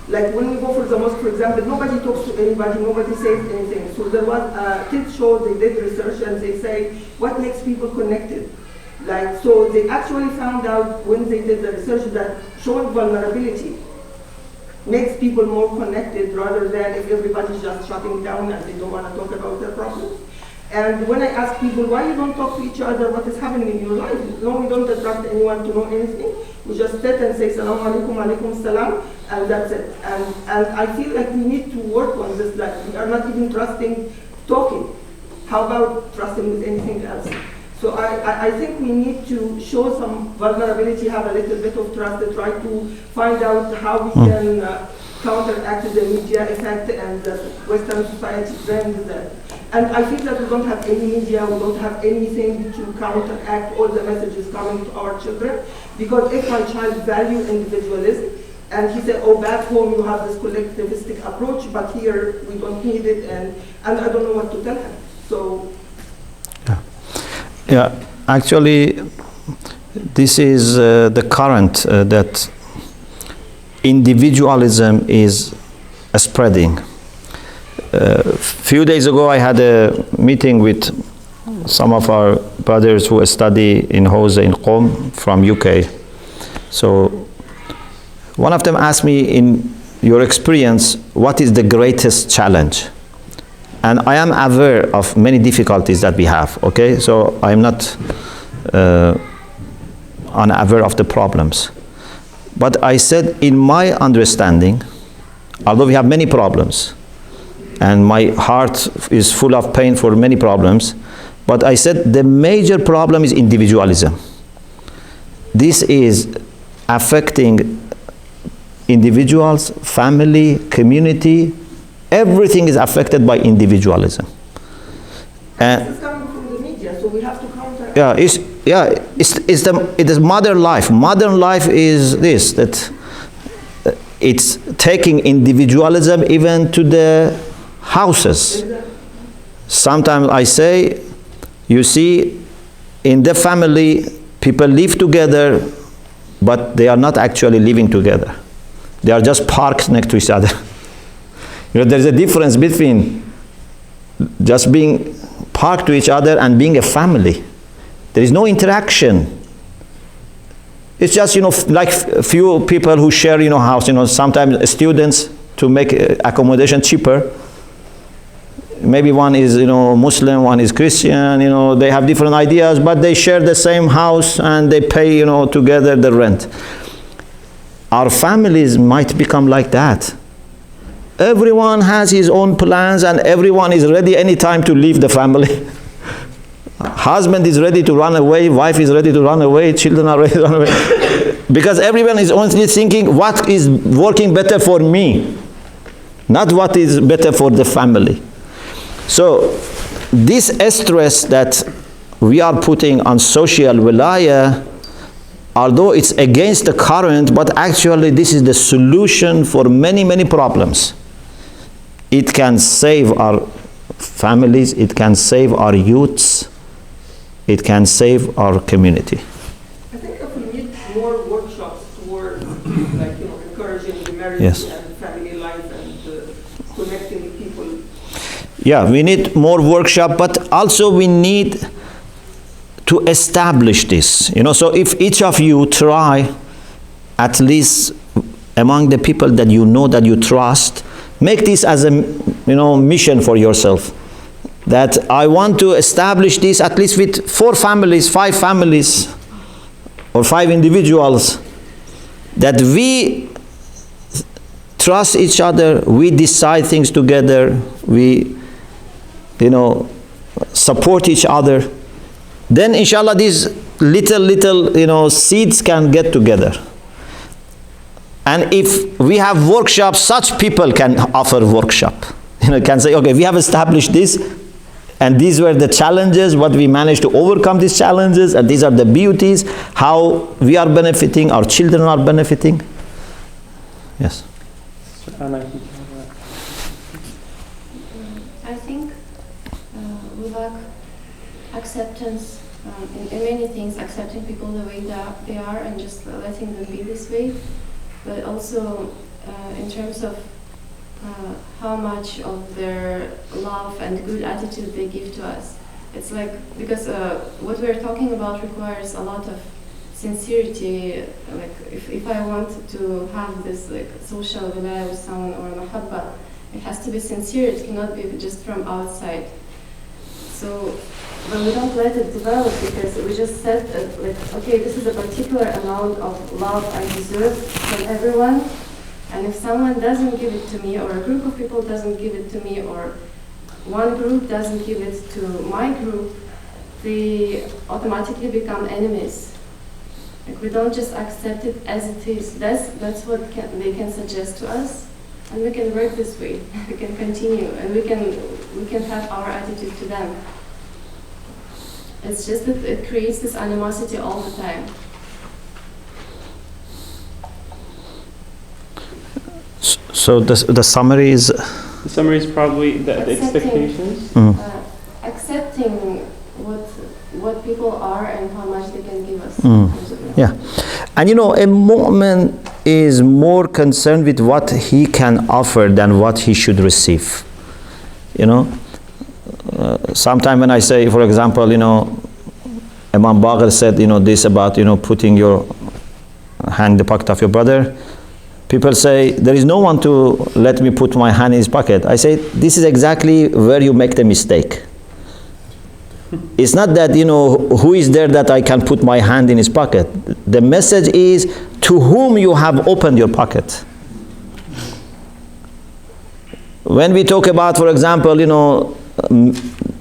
when we go for the mosque, for example, nobody talks to anybody, nobody says anything. So there was a kids show, they did research, and they say, what makes people connected? So they actually found out when they did the research that showing vulnerability makes people more connected rather than if everybody's just shutting down and they don't want to talk about their problems. And when I ask people, why you don't talk to each other, what is happening in your life? No, we don't attract anyone to know anything. We just sit and say, salam alaikum, alaikum salam, and that's it. And I feel like we need to work on this, we are not even trusting talking. How about trusting with anything else? So I think we need to show some vulnerability, have a little bit of trust, and try to find out how we can counteract the media effect and the Western society trends. And I feel that we don't have any media, we don't have anything to counteract all the messages coming to our children. Because if my child values individualism, and he said, oh, back home you have this collectivistic approach, but here we don't need it, and I don't know what to tell him. So. Yeah, actually, this is the current that individualism is spreading. Few days ago, I had a meeting with some of our brothers who study in Hose in Qom from UK. So one of them asked me, in your experience, what is the greatest challenge? And I am aware of many difficulties that we have, okay? So I'm not unaware of the problems. But I said, in my understanding, although we have many problems, and my heart is full of pain for many problems, but I said the major problem is individualism. This is affecting individuals, family, community. Everything is affected by individualism. This is coming from the media, so we have to counter. It is modern life. Modern life is this, that it's taking individualism even to the houses. Sometimes I say, you see, in the family, people live together, but they are not actually living together. They are just parked next to each other. You know, there's a difference between just being parked to each other and being a family. There is no interaction. It's just, you know, like few people who share, you know, house. You know, sometimes students, to make accommodation cheaper, maybe one is, you know, Muslim, one is Christian, you know, they have different ideas, but they share the same house and they pay, you know, together the rent. Our families might become like that. Everyone has his own plans and everyone is ready anytime to leave the family. Husband is ready to run away, wife is ready to run away, children are ready to run away. Because everyone is only thinking what is working better for me, not what is better for the family. So this stress that we are putting on social wilayah, although it's against the current, but actually this is the solution for many, many problems. It can save our families, it can save our youths, it can save our community. I think if we need more workshops toward, like, you know, encouraging the marriage and family life and connecting people. Yeah, we need more workshop, but also we need to establish this. You know, so if each of you try, at least among the people that you know, that you trust, make this as a, you know, mission for yourself. That I want to establish this at least with 4 families, 5 families, or 5 individuals, that we trust each other, we decide things together, we, you know, support each other. Then inshallah these little, you know, seeds can get together. And if we have workshops, such people can offer workshop. You know, can say, okay, we have established this, and these were the challenges, but we managed to overcome these challenges, and these are the beauties, how we are benefiting, our children are benefiting. Yes. I think we lack acceptance in many things, accepting people the way that they are and just letting them be this way, but also in terms of how much of their love and good attitude they give to us. It's like, because what we're talking about requires a lot of sincerity. Like if I want to have this like social wilayah with someone or mahabba, it has to be sincere, it cannot be just from outside. So when we don't let it develop, because we just said like, okay, this is a particular amount of love I deserve from everyone, and if someone doesn't give it to me, or a group of people doesn't give it to me, or one group doesn't give it to my group, they automatically become enemies. Like we don't just accept it as it is. That's what they can suggest to us, and we can work this way. We can continue, and we can have our attitude to them. It's just that it creates this animosity all the time. So the summary is? The summary is probably the expectations. Accepting what people are and how much they can give us. Yeah. And a mu'min is more concerned with what he can offer than what he should receive. Sometimes when I say, for example, Imam Baqir said, this about, putting your hand in the pocket of your brother. People say, there is no one to let me put my hand in his pocket. I say, this is exactly where you make the mistake. It's not that, who is there that I can put my hand in his pocket. The message is to whom you have opened your pocket. When we talk about, for example,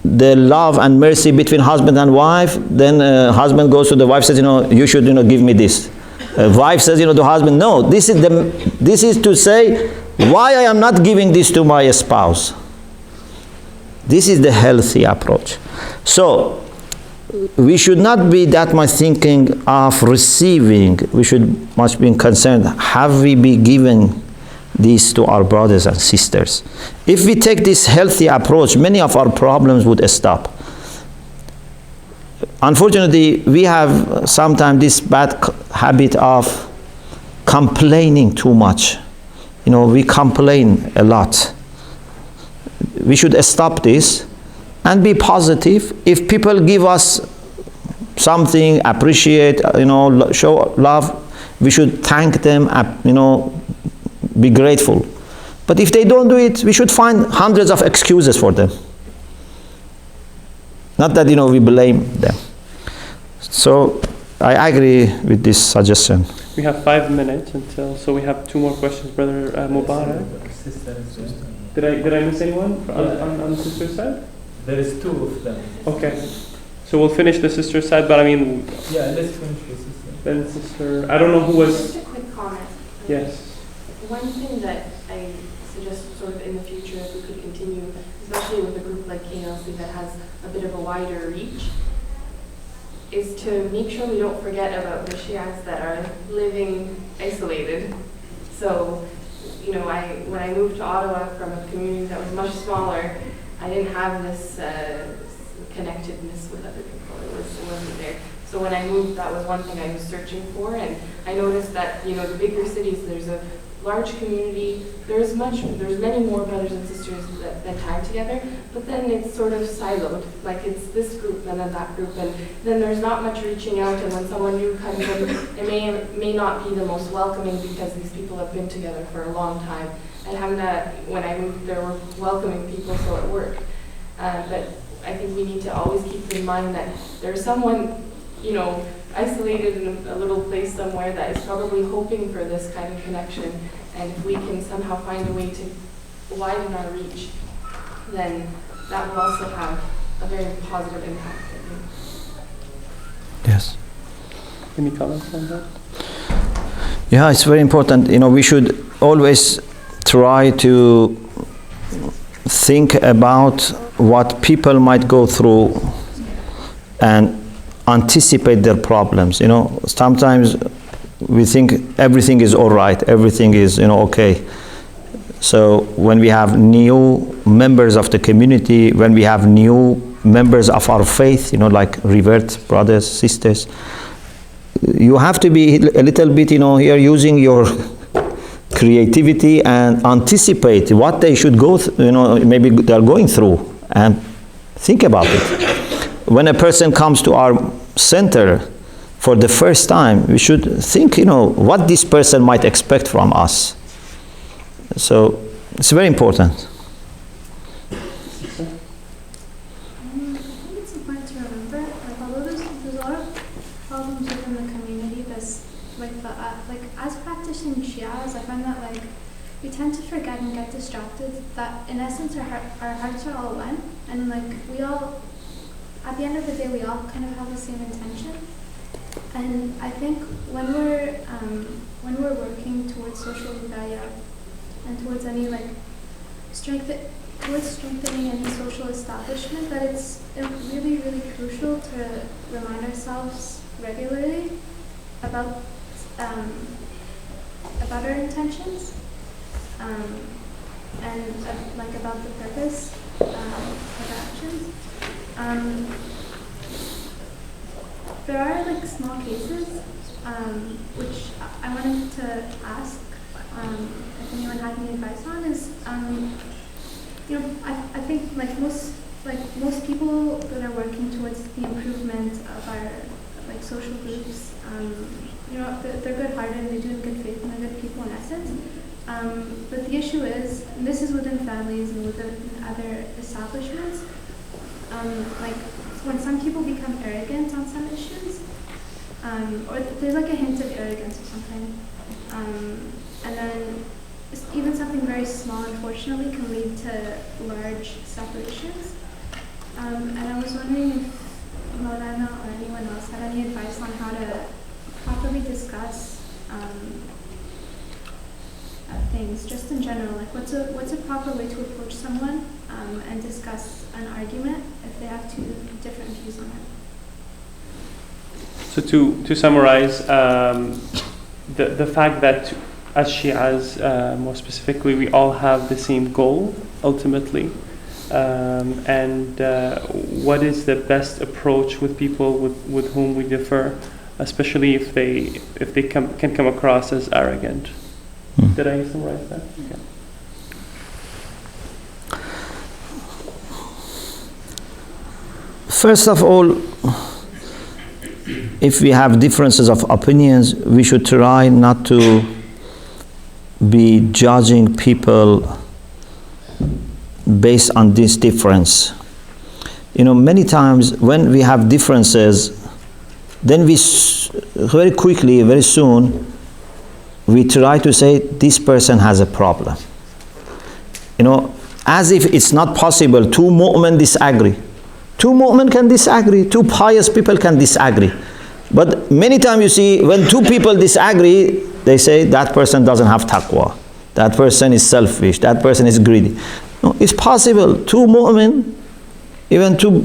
the love and mercy between husband and wife, then husband goes to the wife, says, you should, give me this. Wife says, to husband, no, this is to say, why I am not giving this to my spouse. This is the healthy approach. So, we should not be that much thinking of receiving. We should much be concerned, have we been given this to our brothers and sisters? If we take this healthy approach, many of our problems would stop. Unfortunately, we have sometimes this bad habit of complaining too much. We complain a lot. We should stop this and be positive. If people give us something, appreciate, show love, we should thank them, be grateful. But if they don't do it, we should find hundreds of excuses for them. Not that, we blame them. So, I agree with this suggestion. We have 5 minutes so we have 2 more questions, Brother Mubarak. Did I miss anyone on the sister's side? There is 2 of them. Okay. So we'll finish the sister's side, but yeah, let's finish the sister. Then sister, I don't know who was... Just a quick comment. Yes. One thing that I suggest sort of in the future, if we could continue, especially with a group like KLC that has a bit of a wider reach, is to make sure we don't forget about the Shias that are living isolated. So, when I moved to Ottawa from a community that was much smaller, I didn't have this connectedness with other people. It wasn't there. So when I moved, that was one thing I was searching for, and I noticed that the bigger cities, there's a large community. There's many more brothers and sisters that tie together, but then it's sort of siloed. Like it's this group and then that group, and then there's not much reaching out. And when someone new comes in, it may not be the most welcoming because these people have been together for a long time. And when I moved, there were welcoming people, so it worked. But I think we need to always keep in mind that there's someone, isolated in a little place somewhere that is probably hoping for this kind of connection. And if we can somehow find a way to widen our reach, then that will also have a very positive impact. Yes. Any comments on that? Yeah, it's very important. We should always try to think about what people might go through and anticipate their problems. Sometimes we think everything is all right, everything is okay. So when we have new members of the community, when we have new members of our faith, like revert brothers, sisters, you have to be a little bit, here using your creativity and anticipate what they should go maybe they're going through, and think about it. When a person comes to our center for the first time, we should think, what this person might expect from us. So it's very important. I think it's important to remember, although there's a lot of problems within the community, as practicing Shias, I find that we tend to forget and get distracted that in essence our hearts are all one, and we all, at the end of the day, we all kind of have the same intention. And I think when we're working towards social wilayah and towards any strengthening any social establishment, that it's really, really crucial to remind ourselves regularly about our intentions and about the purpose of our actions. there are like small cases, which I wanted to ask if anyone had any advice on. Is I think like most people that are working towards the improvement of our like social groups, they're good-hearted and they do in good faith and they're good people in essence. But the issue is, and this is within families and within other establishments, like when some people become arrogant on some issues, or there's like a hint of arrogance or something, and then even something very small, unfortunately, can lead to large separations. And I was wondering if Maulana or anyone else had any advice on how to properly discuss things, just in general. Like, what's a proper way to approach someone and discuss an argument if they have two different views on it? So to summarize, the fact that as Shias, more specifically, we all have the same goal ultimately, and what is the best approach with people with whom we differ, especially if they can come across as arrogant. Did I summarize that? Okay. First of all, if we have differences of opinions, we should try not to be judging people based on this difference. Many times when we have differences, then we very quickly, very soon, we try to say this person has a problem. As if it's not possible two mu'min disagree. Two mu'min can disagree, two pious people can disagree. But many times you see, when two people disagree, they say that person doesn't have taqwa, that person is selfish, that person is greedy. No, it's possible, two mu'min, even two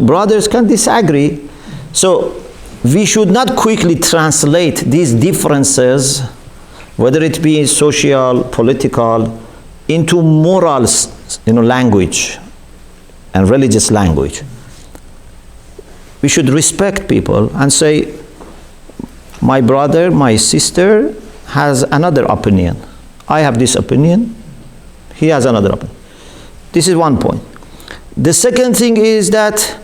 brothers can disagree. So we should not quickly translate these differences, whether it be social, political, into moral language and religious language. We should respect people and say, my brother, my sister has another opinion. I have this opinion, he has another opinion. This is one point. The second thing is that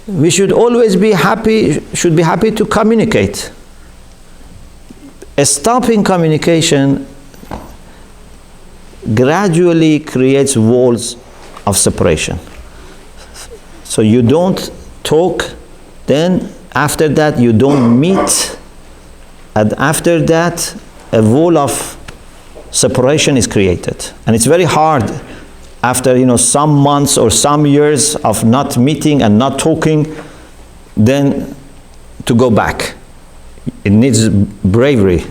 we should always be happy to communicate. Stopping communication gradually creates walls of separation. So you don't talk, then after that you don't meet, and after that a wall of separation is created. And it's very hard after some months or some years of not meeting and not talking, then to go back. It needs bravery.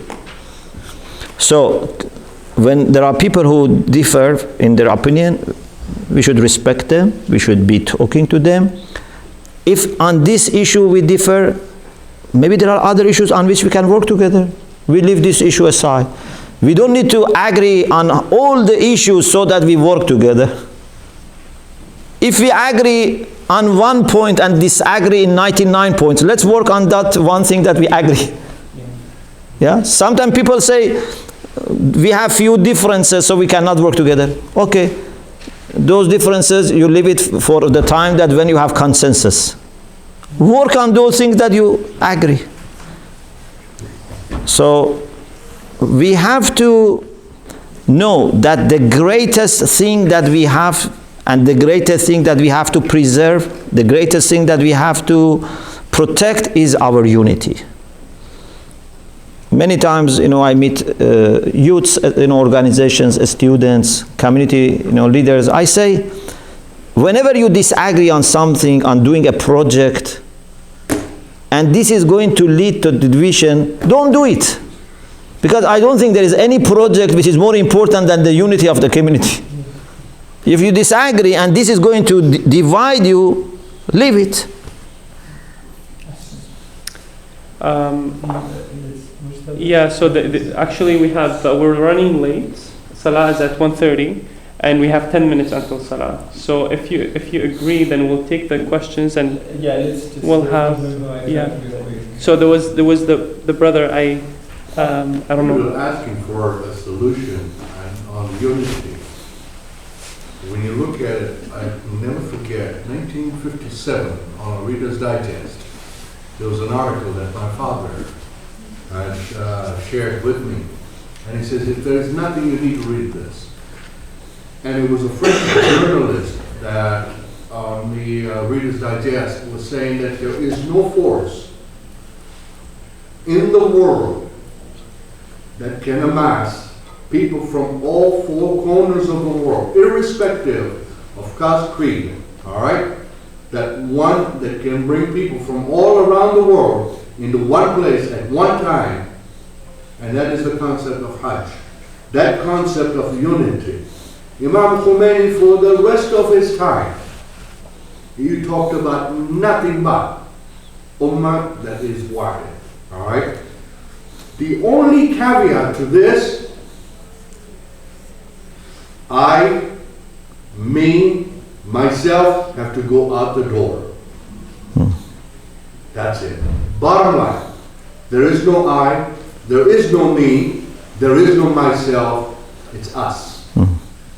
So when there are people who differ in their opinion, we should respect them, we should be talking to them. If on this issue we differ, maybe there are other issues on which we can work together. We leave this issue aside. We don't need to agree on all the issues so that we work together. If we agree on one point and disagree in 99 points, let's work on that one thing that we agree. Yeah? Sometimes people say, we have few differences so we cannot work together. Okay, those differences, you leave it for the time that when you have consensus. Work on those things that you agree. So, we have to know that the greatest thing that we have and the greatest thing that we have to preserve, the greatest thing that we have to protect is our unity. Many times, I meet youths in organizations, students, community, leaders. I say, whenever you disagree on something, on doing a project, and this is going to lead to division, don't do it. Because I don't think there is any project which is more important than the unity of the community. If you disagree and this is going to divide you, leave it. Yeah, so actually we're running late. Salah is at 1:30, and we have 10 minutes until Salah. So if you agree, then we'll take the questions and Yeah, let's just. we'll have. Yeah. So there was the brother I don't We know. were asking for a solution on unity. When you look at it, I will never forget, 1957, on a Reader's Digest, there was an article that my father had shared with me. And he says, if there's nothing, you need to read this. And it was a French journalist that on the Reader's Digest was saying that there is no force in the world that can amass people from all four corners of the world, irrespective of caste, creed, all right? That can bring people from all around the world into one place at one time, and that is the concept of Hajj. That concept of unity. Imam Khomeini, for the rest of his time, he talked about nothing but ummah that is wahid, all right? The only caveat to this, myself, have to go out the door. That's it. Bottom line, there is no I, there is no me, there is no myself, it's us.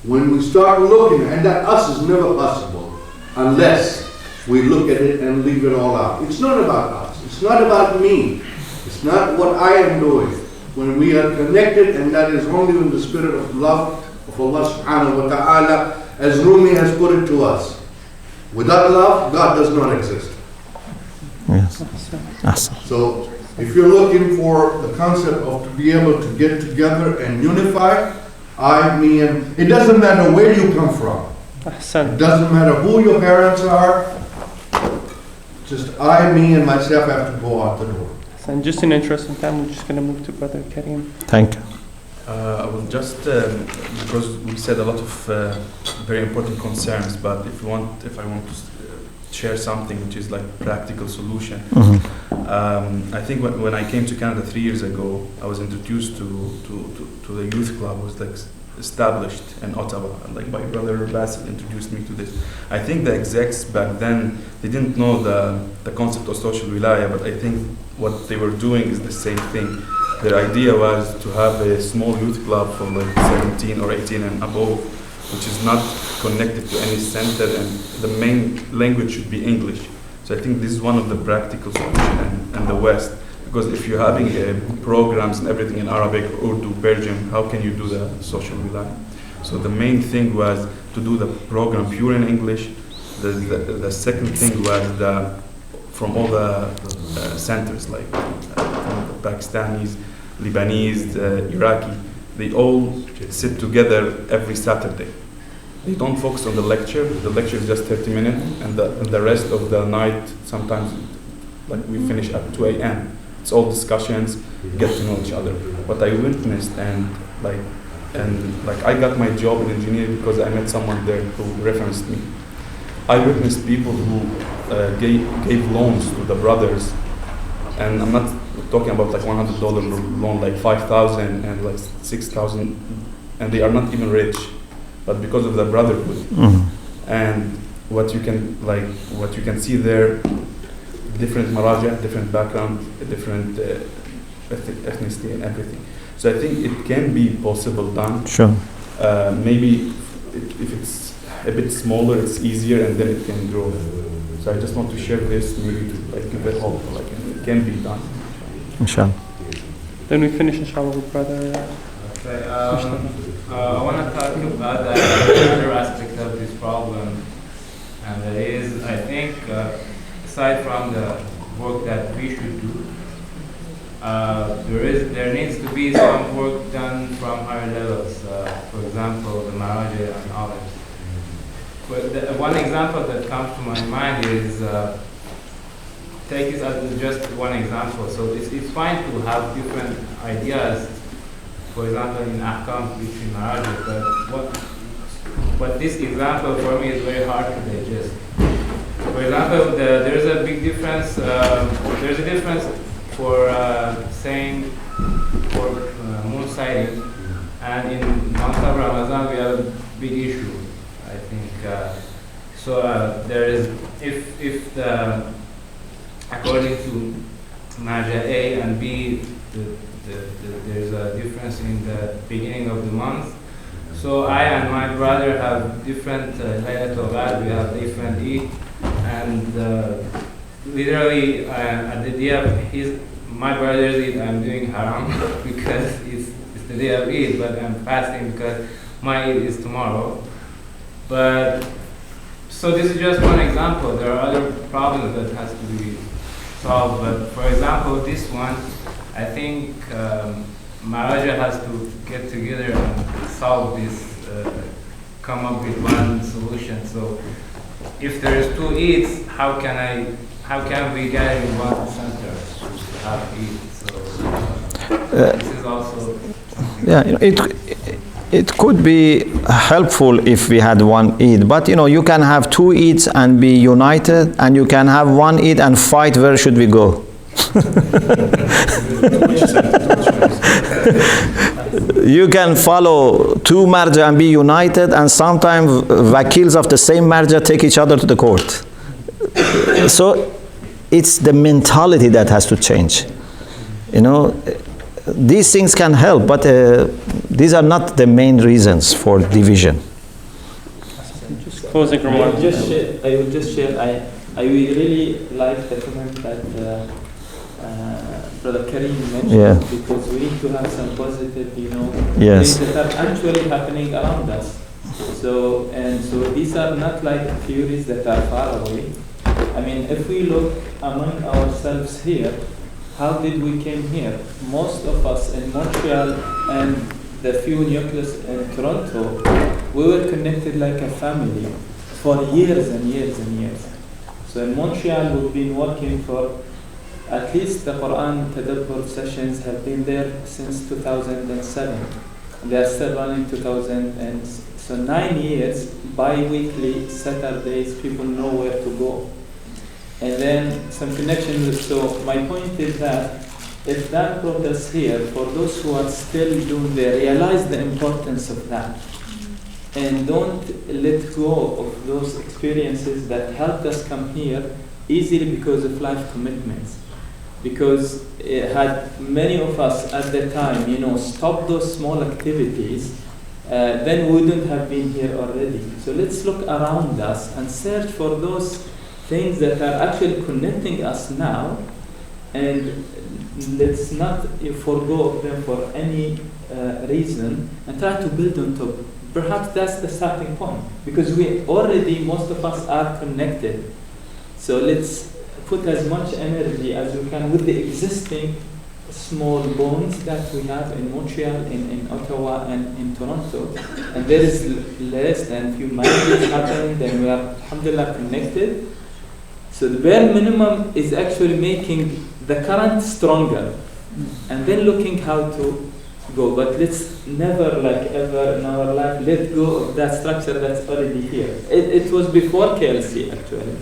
When we start looking, and that us is never possible unless we look at it and leave it all out. It's not about us, it's not about me, it's not what I am doing. When we are connected, and that is only in the spirit of love of Allah subhanahu wa ta'ala, as Rumi has put it to us. Without love, God does not exist. Yes. Awesome. So if you're looking for the concept of to be able to get together and unify, me, and it doesn't matter where you come from. It doesn't matter who your parents are. Just me, and myself have to go out the door. And just in interest in time, we're just going to move to Brother Karim. Thank you. I will just, because we said a lot of very important concerns, but if I want to share something which is like practical solution. I think when I came to Canada 3 years ago, I was introduced to the youth club. It was like established in Ottawa. Like my brother Basil introduced me to this. I think the execs back then, they didn't know the concept of social wilayah, but I think what they were doing is the same thing. Their idea was to have a small youth club for like 17 or 18 and above, which is not connected to any center, and the main language should be English. So I think this is one of the practical solutions in the West, because if you're having programs and everything in Arabic, Urdu, Persian, how can you do the social wilayah? So the main thing was to do the program pure in English. The second thing was from all the centers, like from the Pakistanis, Lebanese, Iraqi, they all sit together every Saturday. They don't focus on the lecture. The lecture is just 30 minutes, and the rest of the night, sometimes like we finish at 2 a.m. It's all discussions, get to know each other. What I witnessed and I got my job in engineering because I met someone there who referenced me. I witnessed people who gave loans to the brothers, and I'm not talking about like $100 loan, like $5,000 and like $6,000, and they are not even rich, but because of the brotherhood. And what you can see there, different maraja, different background, different ethnicity and everything. So I think it can be possible done. Sure. Maybe if it's a bit smaller, it's easier, and then it can grow. So I just want to share this, maybe to like give it hope, like it can be done. Inshallah. Then we finish, inshallah, with Brother. Okay, I want to talk about another aspect of this problem, and that is, I think, aside from the work that we should do, there needs to be some work done from higher levels. For example, the Maraja and others. But one example that comes to my mind is, take this as just one example. So it's fine to have different ideas, for example, in Ahkam between Maraja, but this example for me is very hard to digest. For example, there's a big difference. There's a difference for saying for moon sighting, and in month of Ramadan we have big issue. I think there is if the according to Marja A and B, there's a difference in the beginning of the month. So I and my brother have different Laylatul Qadr, we have different Eid, and literally at the day of my brother's Eid, I'm doing haram because it's the day of Eid, but I'm fasting because my Eid is tomorrow. But so this is just one example. There are other problems that has to be solved. But for example, this one, I think Maharaja has to get together and solve this, come up with one solution. So if there is two Eids, how can we get in one center to have Eid? So this is also it could be helpful if we had one Eid, but you can have two Eids and be united, and you can have one Eid and fight where should we go. You can follow two marja and be united, and sometimes wakils of the same marja take each other to the court. So it's the mentality that has to change. These things can help, but these are not the main reasons for division. Just closing remarks. I will just share. I really like the comment that Brother Karim mentioned, because we need to have some positive, things that are actually happening around us. So these are not like theories that are far away. I mean, if we look among ourselves here, how did we came here? Most of us in Montreal and the few nucleus in Toronto, we were connected like a family for years and years and years. So in Montreal, we've been working for at least the Quran Tadabbur sessions have been there since 2007. They are still running 2000, so 9 years, bi-weekly Saturdays, people know where to go. And then some connections. So my point is that if that brought us here, for those who are still doing there, realize the importance of that. And don't let go of those experiences that helped us come here easily because of life commitments. Because had many of us at the time, stopped those small activities, then we wouldn't have been here already. So let's look around us and search for those things that are actually connecting us now, and let's not forgo of them for any reason, and try to build on top. Perhaps that's the starting point, because most of us are connected. So let's put as much energy as we can with the existing small bonds that we have in Montreal, in Ottawa, and in Toronto. And there is less than few marriages happening, then we are, alhamdulillah, connected. So the bare minimum is actually making the current stronger, and then looking how to go. But let's never, ever in our life, let go of that structure that's already here. It was before KLC, actually.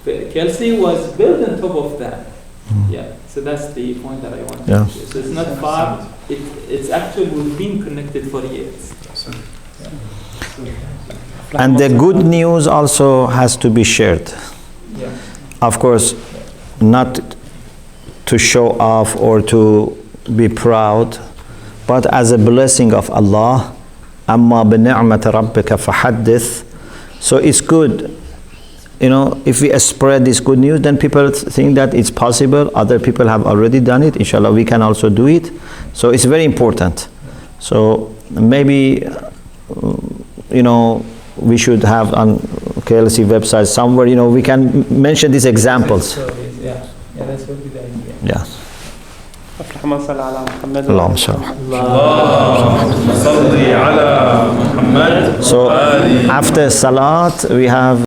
KLC was built on top of that. Yeah, so that's the point that I want to share. So it's not far, it's actually, we've been connected for years. And the good news also has to be shared. Of course, not to show off or to be proud, but as a blessing of Allah. Amma bi ni'mati rabbika fahaddith. So it's good. If we spread this good news, then people think that it's possible. Other people have already done it. Inshallah, we can also do it. So it's very important. So maybe, we should have on KLC website somewhere, we can mention these examples. Yeah, that's what the idea. Yeah. اللهم صل على محمد. اللهم صل. صل على محمد. So after Salat, we have